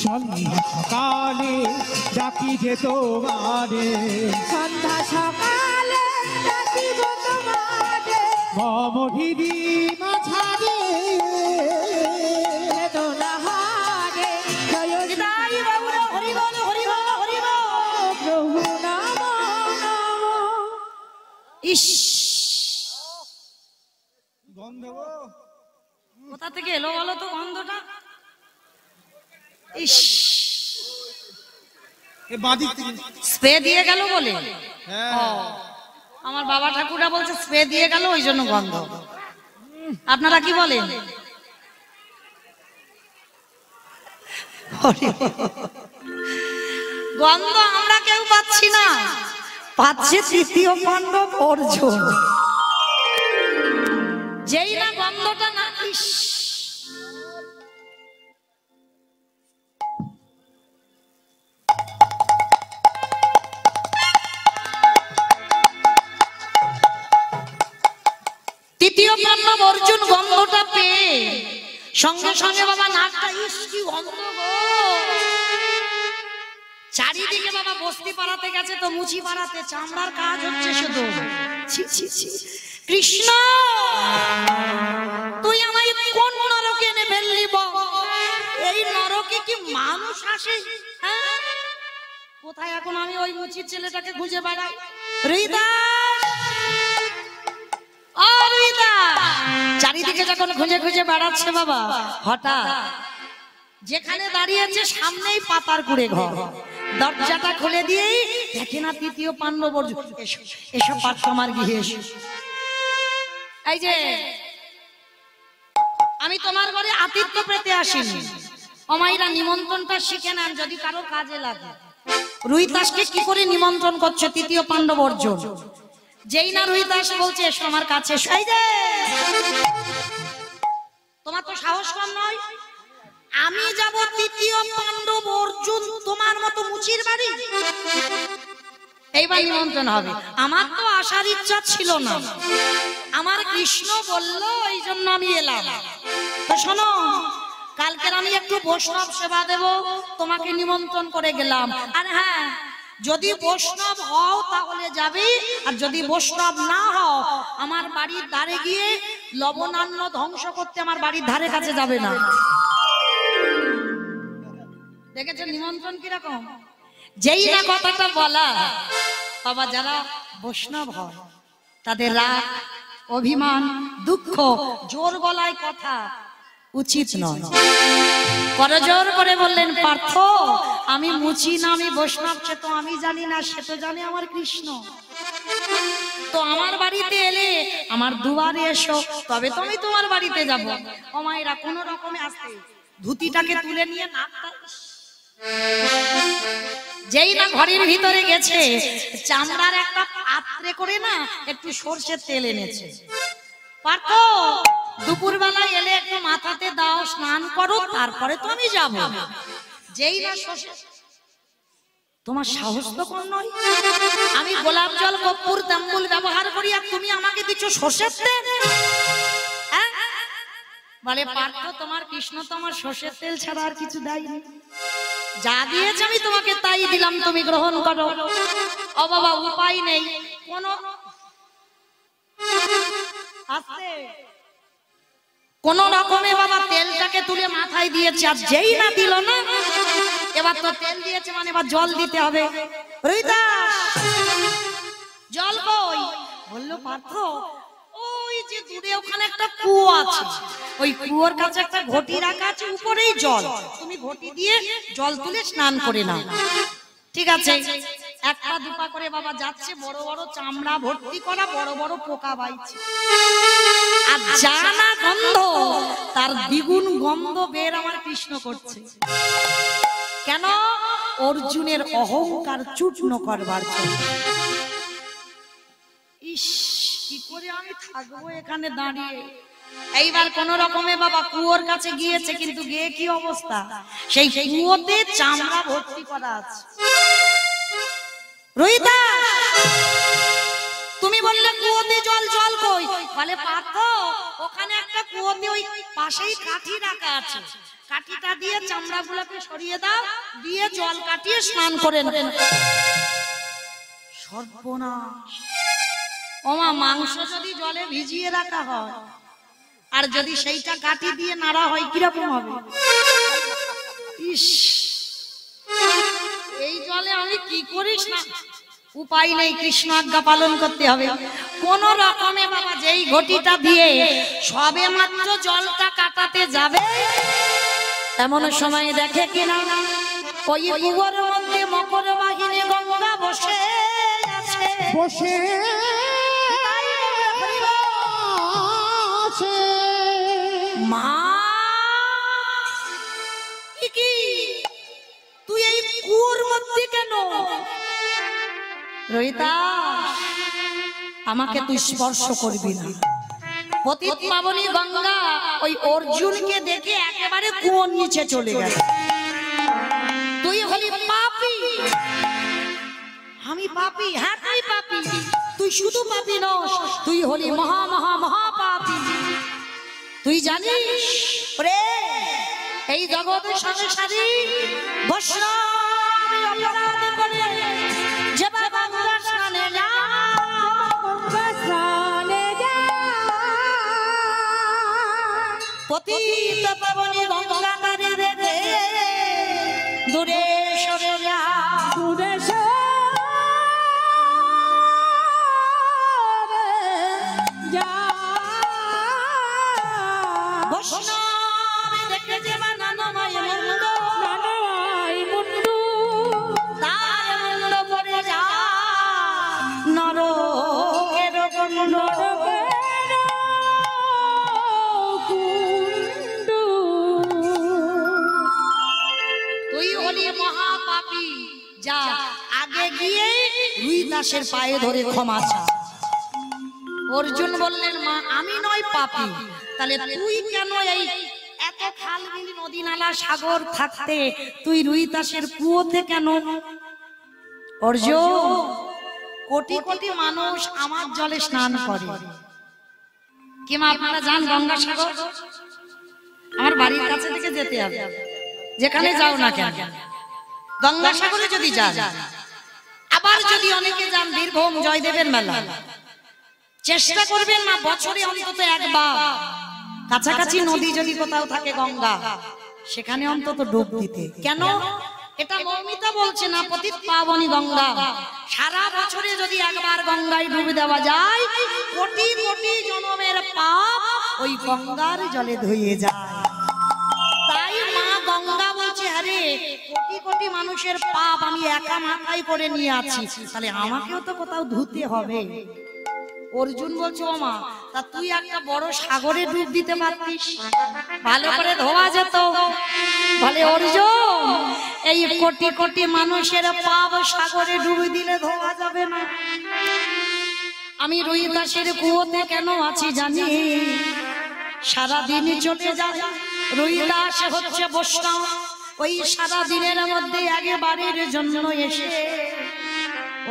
সন্ধ্যা সকালে ডাকি যে তোমারে, সন্ধ্যা সকালে ডাকিব তোমারে, মম হৃদি মাঝারে বেদনা হারে জয় শ্রী নিতাই বাবুরা হরি বল হরি বল হরি বল। প্রভু নম নম। ইস গন্ধ গো। কোথা থেকে এলো বলো তো গন্ধটা? ইস এ বাদিক থেকে। স্প্রে দিয়ে গেল বলে? হ্যাঁ ও, আমার বাবা ঠাকুররা বলছে স্প্রে দিয়ে গেল ওই জন্য গন্ধ। আপনারা কি বলেন? গন্ধ আমরা কেউ পাচ্ছি না, পাচ্ছে তৃতীয় পাণ্ডব অর্জুন। যেই না গন্ধটা না, ইস তৃতীয় পাণ্ডব অর্জুন গন্ধটা পেয়ে সঙ্গে সঙ্গে বাবা নাকটা, ইস কি গন্ধ গো। চারিদিকে বাবা বস্তি পাড়াতে গেছে তো মুচি পাড়াতে, চামড়ার কাজ হচ্ছে শুধু। ছি ছি ছি, কৃষ্ণ তুই আমায় কোন নরকে এনে ফেললি বল? এই নরকে কি মানুষ আসে? হ্যাঁ? কোথায় এখন আমি ওই মুচির ছেলেটাকে খুঁজে বেড়াই? হৃদয় চারিদিকে যখন খুঁজে খুঁজে বেড়াচ্ছে বাবা, হঠাৎ যেখানে দাঁড়িয়েছে সামনেই পাতার কুড়ে ঘর, দরজাটা খুলে দিয়েই দেখে না তৃতীয় পাণ্ডব অর্জুন। এসব পাঠ আমার গৃহে এসো। এই যে আমি তোমার ঘরে আতিথ্য পেতে আসিনি, অমাইরা নিমন্ত্রণটা শিখে নেন যদি কারো কাজে লাগে। রুহিদাসকে কি করে নিমন্ত্রণ করছে তৃতীয় পাণ্ডব অর্জুন? যেই না রুহিদাস বলছে এসো আমার কাছে, এই যে তোমার তো সাহস কম নয়, আমি যাব তৃতীয় পাণ্ডব অর্জুন তোমার মতো মুচির বাড়ি? এইবার নিমন্ত্রণ হবে। আমার তো আসার ইচ্ছা ছিল না, আমার কৃষ্ণ বলল এই জন্য আমি এলাম। তো শোনো, কালকের আমি একটু বৈষ্ণব সেবা দেব, তোমাকে নিমন্ত্রণ করে গেলাম। আর হ্যাঁ, যদি বৈষ্ণব হও তাহলে যাবে, আর যদি বৈষ্ণব না হও আমার বাড়ির ধারে গিয়ে লবণান্ন ধ্বংস করতে আমার বাড়ির ধারে কাছে যাবে না। দেখেছেন নিমন্ত্রণ কিরকম? যেই না কথাটা বলা, বাবা যারা বৈষ্ণব হয় তাদের রাগ, অভিমান, দুঃখ, জোর গলায় কথা উচিত নয়। করজোর করে বললেন, পার্থ আমি মুচি না, আমি বৈষ্ণব, সে তো আমি জানি না, সে তো জানে আমার কৃষ্ণ। তো আমার বাড়িতে এলে আমার দুয়ারে এসো, তবে তো আমি তোমার বাড়িতে যাব। ও মায়েরা কোন রকমে আসতে ধুতিটাকে তুলে নিয়ে নাকটা যেই না ঘরের ভিতরে গেছে, চামড়ার একটা পাত্রে করে না একটু সরষের তেল এনেছে। পার্থ দুপুর বেলায় এলে একটু মাথাতে দাও, স্নান করো, তারপরে তো আমি যাব। যেই না সরষে, তোমার সাহস তো কম নয়। আমি গোলাপ জল, কর্পূর, তাম্বুল ব্যবহার করি, আর তুমি আমাকে দিচ্ছ সরষের তেল। বলে পার্থ তোমার কৃষ্ণ তো আমার সরষের তেল ছাড়া আর কিছু দেয়নি, যা দিয়েছে আমি তোমাকে তাই দিলাম, তুমি গ্রহণ করো। ও বাবা উপায় নেই, কোন রকমে বাবা তেলটাকে তুলে মাথায় দিয়েছে। আর যেই না দিল না, এবার তো তেল দিয়েছে মানে এবার জল দিতে হবে। জল কই? বললো পার্থ ওই যে দূরে ওখানে একটা কুয়ো আছে, ওই কুয়োর কাছে একটা ঘটি রাখা আছে, উপরেই জল, তুমি ঘটি দিয়ে জল তুলে স্নান করে নাও। ঠিক আছে, একটা দুপা করে বাবা যাচ্ছে, বড় বড় চামড়া ভর্তি করা বড় বড় পোকা বাইছে, আর জানা গন্ধ তার দ্বিগুণ গন্ধ বের আমার কৃষ্ণ করছে। কেন? অর্জুনের অহংকার চূর্ণ করবার জন্য। ইস কি করে আমি থাকবো এখানে দাঁড়িয়ে। এইবার কোন রকমে বাবা কুয়োর কাছে গিয়েছে, কিন্তু গিয়ে কি অবস্থা, সেই কুয়োতে চামড়া ভর্তি করা আছে। রোহিতা তুমি বললে কুয়োতে জল, জল কই? বলে পার্থ ওখানে একটা কুয়োতে ওই পাশেই কাঠি রাখা আছে, কাঠিটা দিয়ে চামড়া গুলোকে সরিয়ে দাও, দিয়ে জল কাটিয়ে স্নান করে নেন। সর্বনাশ! ওমা মাংস যদি জলে ভিজিয়ে রাখা হয় আর যদি সেইটা কাটি দিয়ে নাড়া হয় কিরকম হবে? ইস এই জলে আমি কি করিস না, উপায় নেই, কৃষ্ণ আজ্ঞা পালন করতে হবে। কোন রকমে বাবা যেই ঘটিটা দিয়ে সবে মাত্র জলটা কাটাতে যাবে, এমন সময় দেখে কিনা ওই কুয়োর মধ্যে মকর বাহিনী গঙ্গা বসে আছে, বসে মা কি তুই এই কুয়োর মধ্যে কেন? রোহিতা আমাকে তুই স্পর্শ করবি না। পতিত পাবনী গঙ্গা ওই অর্জুনকে দেখে একেবারে কুয়োর নিচে চলে গেল। তুই হলি পাপী। আমি পাপী? হ্যাঁ তুই পাপী। তুই শুধু পাপী নস, তুই হলি মহা মহা মহা পাপী। তুই জানিস রে এই জগতের সংসারী বৈষ্ণব অপরাধ করে যে বাবা গঙ্গা স্নানে পতিত পাবনী গঙ্গা তারে রেখে দূরে সরে যা, দূরে সরে যা। বৈষ্ণব দেখে যে বানানো নয় মুন্ড, তার মুন্ড পড়ে যা নরকের কুণ্ড। তুই হলি মহাপাপী, যা আগে গিয়ে রুই দাসের পায়ে ধরে ক্ষমা চা। অর্জুন বললেন মা আমি নয় পাপী, তাহলে তুই কেন এই এত খাল বিল নদী নালা সাগর থাকতে তুই রুই দাসের কুয়োতে কেন? অর্জুন কোটি কোটি মানুষ আমার জলে স্নান করে, কিংবা আপনারা যান গঙ্গাসাগর, আমার বাড়ির কাছে থেকে যেতে হবে, যেখানে যাও না কেন গঙ্গাসাগরে যদি যান, আবার যদি অনেকে যান বীরভূম জয়দেবের মেলা, চেষ্টা করবেন না বছরে অন্তত একবার কাছাকাছি নদী যদি কোথাও থাকে গঙ্গা, সেখানে অন্তত ডুব দিতে। কেন? এটা মৌমিতা বলছে না, পতিত পাবনী গঙ্গা। সারা বছরে যদি একবার গঙ্গায় ডুব দেওয়া যায়, কোটি কোটি জনমের পাপ ওই গঙ্গার জলে ধুয়ে যায়। তাই মা গঙ্গা বলছে, আরে কোটি কোটি মানুষের পাপ আমি একা মাথায় করে নিয়ে আছি, তাহলে আমাকেও তো কোথাও ধুতে হবে। অর্জুন বলছে, ও মা, তা তুই একটা বড় সাগরে ডুব দিতে পারতিস, ভালো করে ধোয়া যেত। বলে, অর্জুন, এই কোটি কোটি মানুষের পাপ সাগরে ডুব দিলে ধোয়া যাবে না। আমি রুই দাসের কুয়োতে কেন আছি জানি? সারাদিন চলে যায়। রুই দাস হচ্ছে বৈষ্ণব, ওই সারা দিনের মধ্যে একবারের জন্য এসে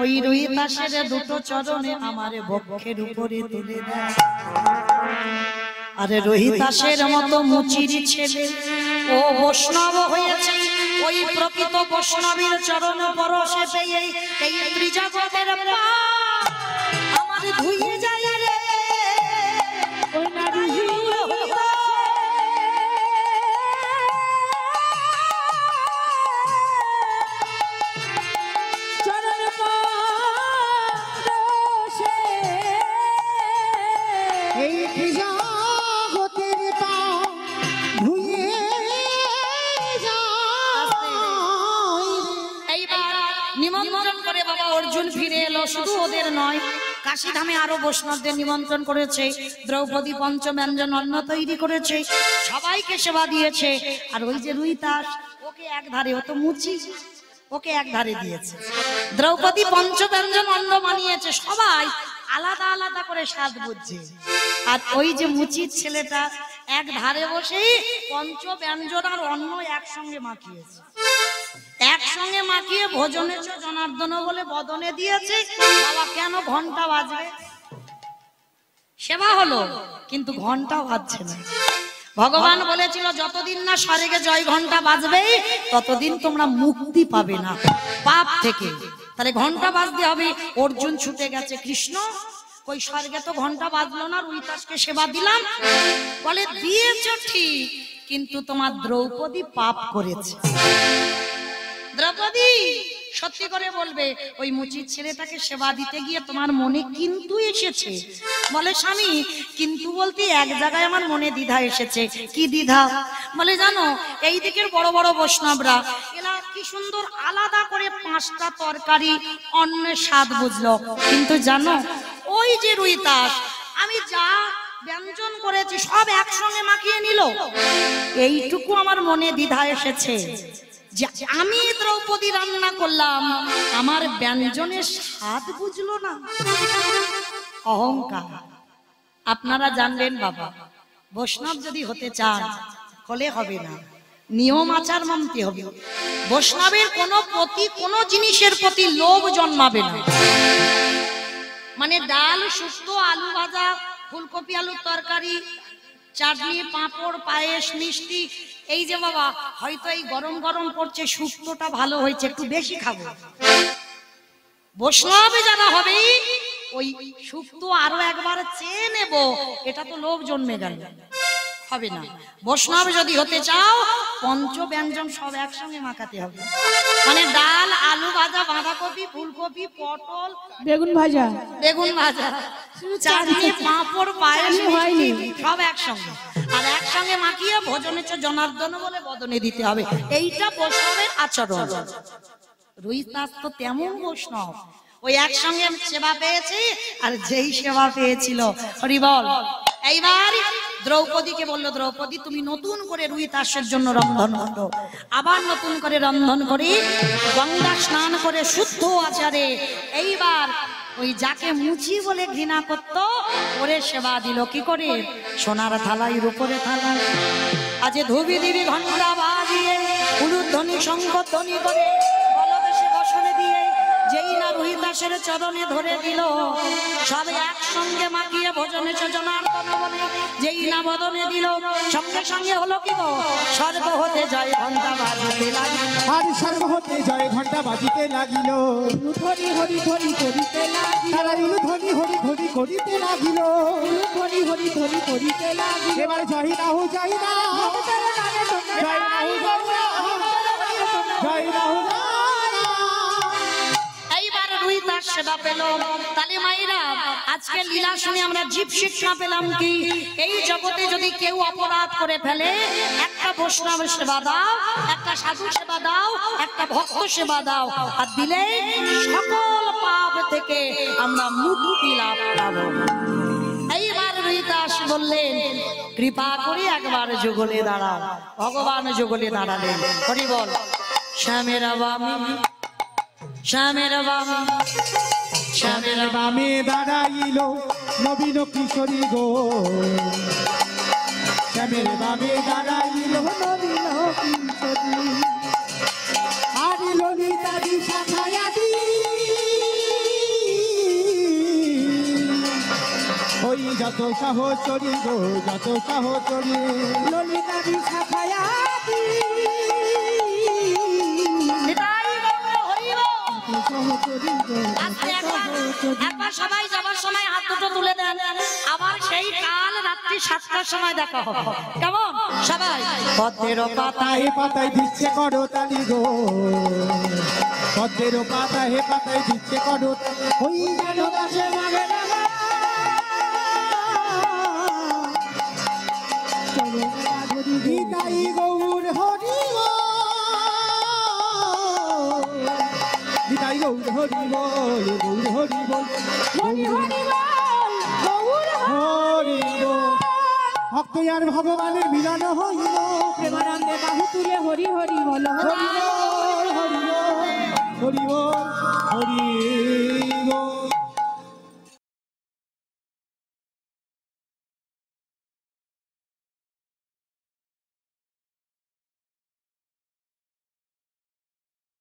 ওই রুই দাসের দুটো চরণে আমার বক্ষের উপরে তুলে দেয়। আরে রুই দাসের মতো মুচির ছেলে ও বৈষ্ণব হয়েছে, ওই প্রকৃত বৈষ্ণবের চরণ পরশে পেয়ে এই ত্রিজগতের পাপ আমার ধুয়ে যায় রে। ওই নারী চরণ পরশে এই জগতের পাপ ধুয়ে এইবার নিমন্ত্রণ করে বাবা অর্জুন ফিরে এলো। শুধু ওদের নয়, কাশীধামে আরো বৈষ্ণবদের নিমন্ত্রণ করেছে। দ্রৌপদী পঞ্চব্যঞ্জন অন্ন তৈরি করেছে, সবাইকে সেবা দিয়েছে। আর ওই যে রুই দাস, ওকে এক ধারে, ও তো মুচি, ওকে এক ধারে দিয়েছে। দ্রৌপদী পঞ্চব্যঞ্জন অন্ন বানিয়েছে, সবাই আলাদা আলাদা করে স্বাদ বুঝছে। আর ওই যে মুচির ছেলেটা এক ধারে বসে পঞ্চব্যঞ্জন আর অন্ন একসঙ্গে মাখিয়েছে। একসঙ্গে মাখিয়ে ভোজনে জনার্দন বলে বদনে দিয়েছে। বাবা, কেন ঘন্টা বাজবে? সেবা হলো, কিন্তু ঘন্টা বাজছে না। ভগবান বলেছিল, যতদিন না স্বর্গে জয় ঘন্টা বাজবে ততদিন তোমরা মুক্তি পাবে না পাপ থেকে। তাহলে ঘন্টা বাজতে হবে। অর্জুন ছুটে গেছে, কৃষ্ণ কই স্বর্গে তো ঘন্টা বাজলো না, রুই দাসকে সেবা দিলাম। বলে, দিয়েছো ঠিক, কিন্তু তোমার দ্রৌপদী পাপ করেছে। দ্রৌপদী সত্যি করে বলবে, ওই মুচির ছেলেটাকে সেবা দিতে গিয়ে তোমার মনে কিন্তু এসেছে? বলে, স্বামী, কিন্তু বলতে এক জায়গায় আমার মনে দ্বিধা এসেছে। কি দ্বিধা? বলে, জানো, এই দিকের বড় বড় বৈষ্ণবরা এরা কি সুন্দর আলাদা করে 5টা তরকারি অন্নের স্বাদ বুঝলো, কিন্তু জানো ওই যে রুই দাস আমি যা ব্যঞ্জন করেছি সব একসঙ্গে মাখিয়ে নিল। এইটুকু আমার মনে দ্বিধা এসেছে যে আমি দ্রৌপদী রান্না করলাম, আমার ব্যঞ্জনের স্বাদ বুঝলো না। অহংকার। আপনারা জানলেন বাবা, বৈষ্ণব যদি হতে চান হলে হবে না, নিয়ম আচার মানতে হবে। বৈষ্ণবের কোনো জিনিসের প্রতি লোভ জন্মাবে না। মানে ডাল, শুক্তো, আলু ভাজা, ফুলকপি আলুর তরকারি, চাটনি, পাঁপড়, পায়েস, মিষ্টি, এই যে বাবা হয়তো এই গরম গরম পড়ছে, শুক্তোটা ভালো হয়েছে, একটু বেশি খাবো। বৈষ্ণবে যারা হবে ওই শুক্তো আরো একবার চেয়ে নেব, এটা তো লোভ জন্মে গেল, হবে না। বৈষ্ণব যদি হতে চাও পঞ্চব্যঞ্জন সব একসঙ্গে মাখাতে হবে। মানে ডাল, আলু ভাজা, বাঁধাকপি, ফুলকপি, পটল, বেগুন ভাজা, চাটনি, পাঁপড়, পায়েস, সব একসঙ্গে, আর একসঙ্গে মাখিয়ে ভোজনে জনার্দন বলে বদনে দিতে হবে। এইটা বৈষ্ণবের আচরণ। রুই দাস তো তেমন বৈষ্ণব, ওই একসঙ্গে সেবা পেয়েছে, আর যেই সেবা পেয়েছিল হরি বল। এইবার দ্রৌপদীকে বললো, দ্রৌপদী তুমি নতুন করে রুই দাসের জন্য রন্ধন করো। আবার নতুন করে রন্ধন করে গঙ্গা স্নান করে শুদ্ধ আচারে এইবার ওই যাকে মুচি বলে ঘৃণা করত ওরে সেবা দিল। কি করে? সোনার থালাই, রূপরে থালাই, আজ ধুবি দিবি ঘন্টা বাজিয়ে, উলুধ্বনি শঙ্খ ধ্বনি করে বলদেশে বসনে দিয়ে যেই না রুই দাসের চরণে ধরে দিল, সব একসঙ্গে মাখিয়ে ভোজনে জনার্দন বলে যেই না বদনে দিল, সঙ্গে সঙ্গে হলো কি গো, স্বর্গ হতে জয় ঘন্টা বাজিতে লাগিল। আর স্বর্গ হতে জয় ঘন্টা বাজিতে লাগিল। হরি হরি হরি করিতে লাগিল, তারা ধ্বনি হরি হরি করিতে লাগিল। হরি হরি হরি করিতে লাগিল। এবার জয় না হো, জয় না, ভক্তের নামে তোমরা জয় না হো, পেল। তাহলে মায়েরা আজকে লীলা শুনে আমরা জীব শিক্ষা পেলাম কি, এই জগতে যদি কেউ অপরাধ করে ফেলে, একটা বৈষ্ণব সেবা দাও, একটা সাধু সেবা দাও, একটা ভক্ত সেবা দাও, আর দিলে সকল পাপ থেকে আমরা মুক্তি লাভ পাবো। এইবার রীতাস বললেন, কৃপা করে একবার যুগলে দাঁড়াও। ভগবান যুগলে দাঁড়ালেন। হরি বল। শ্যামের বামে, শ্যামের বামে, শ্যামের বামে বামে দাঁড়াইল নবীন কিশোরী গো, শ্যামের বামে দাঁড়াইল নবীন কিশোরী, আর ললিতাদি শাখায়াদি ওই যত সহচরী গো, যত সহচরী ললিতাদি শাখায়াদি নিতাই গৌর হরি বল। সহচরী গো, আজকে একবার সবাই যাবার সময় হাত দুটো তুলে দেন, আবার সেই কাল রাত্রি 7টার সময় দেখা হবে। কেমন সবাই? পদ্মের পাতায় পাতায় পাতায় দিচ্ছে করো তালি গো, পদ্মের পাতায় পাতায় দিচ্ছে করো ওই যেন দাসে মাগে না নিতাই গৌর হরি নিতাই গৌর হরি বল, গৌর হরি বল, হরি হরি বল, গৌর হরি বল। ভক্ত আর ভগবানের মিলন হইল, প্রেমানন্দে বাহু তুলে হরি হরি বল, হরি হরি বল, হরি বল, হরি বল, হরি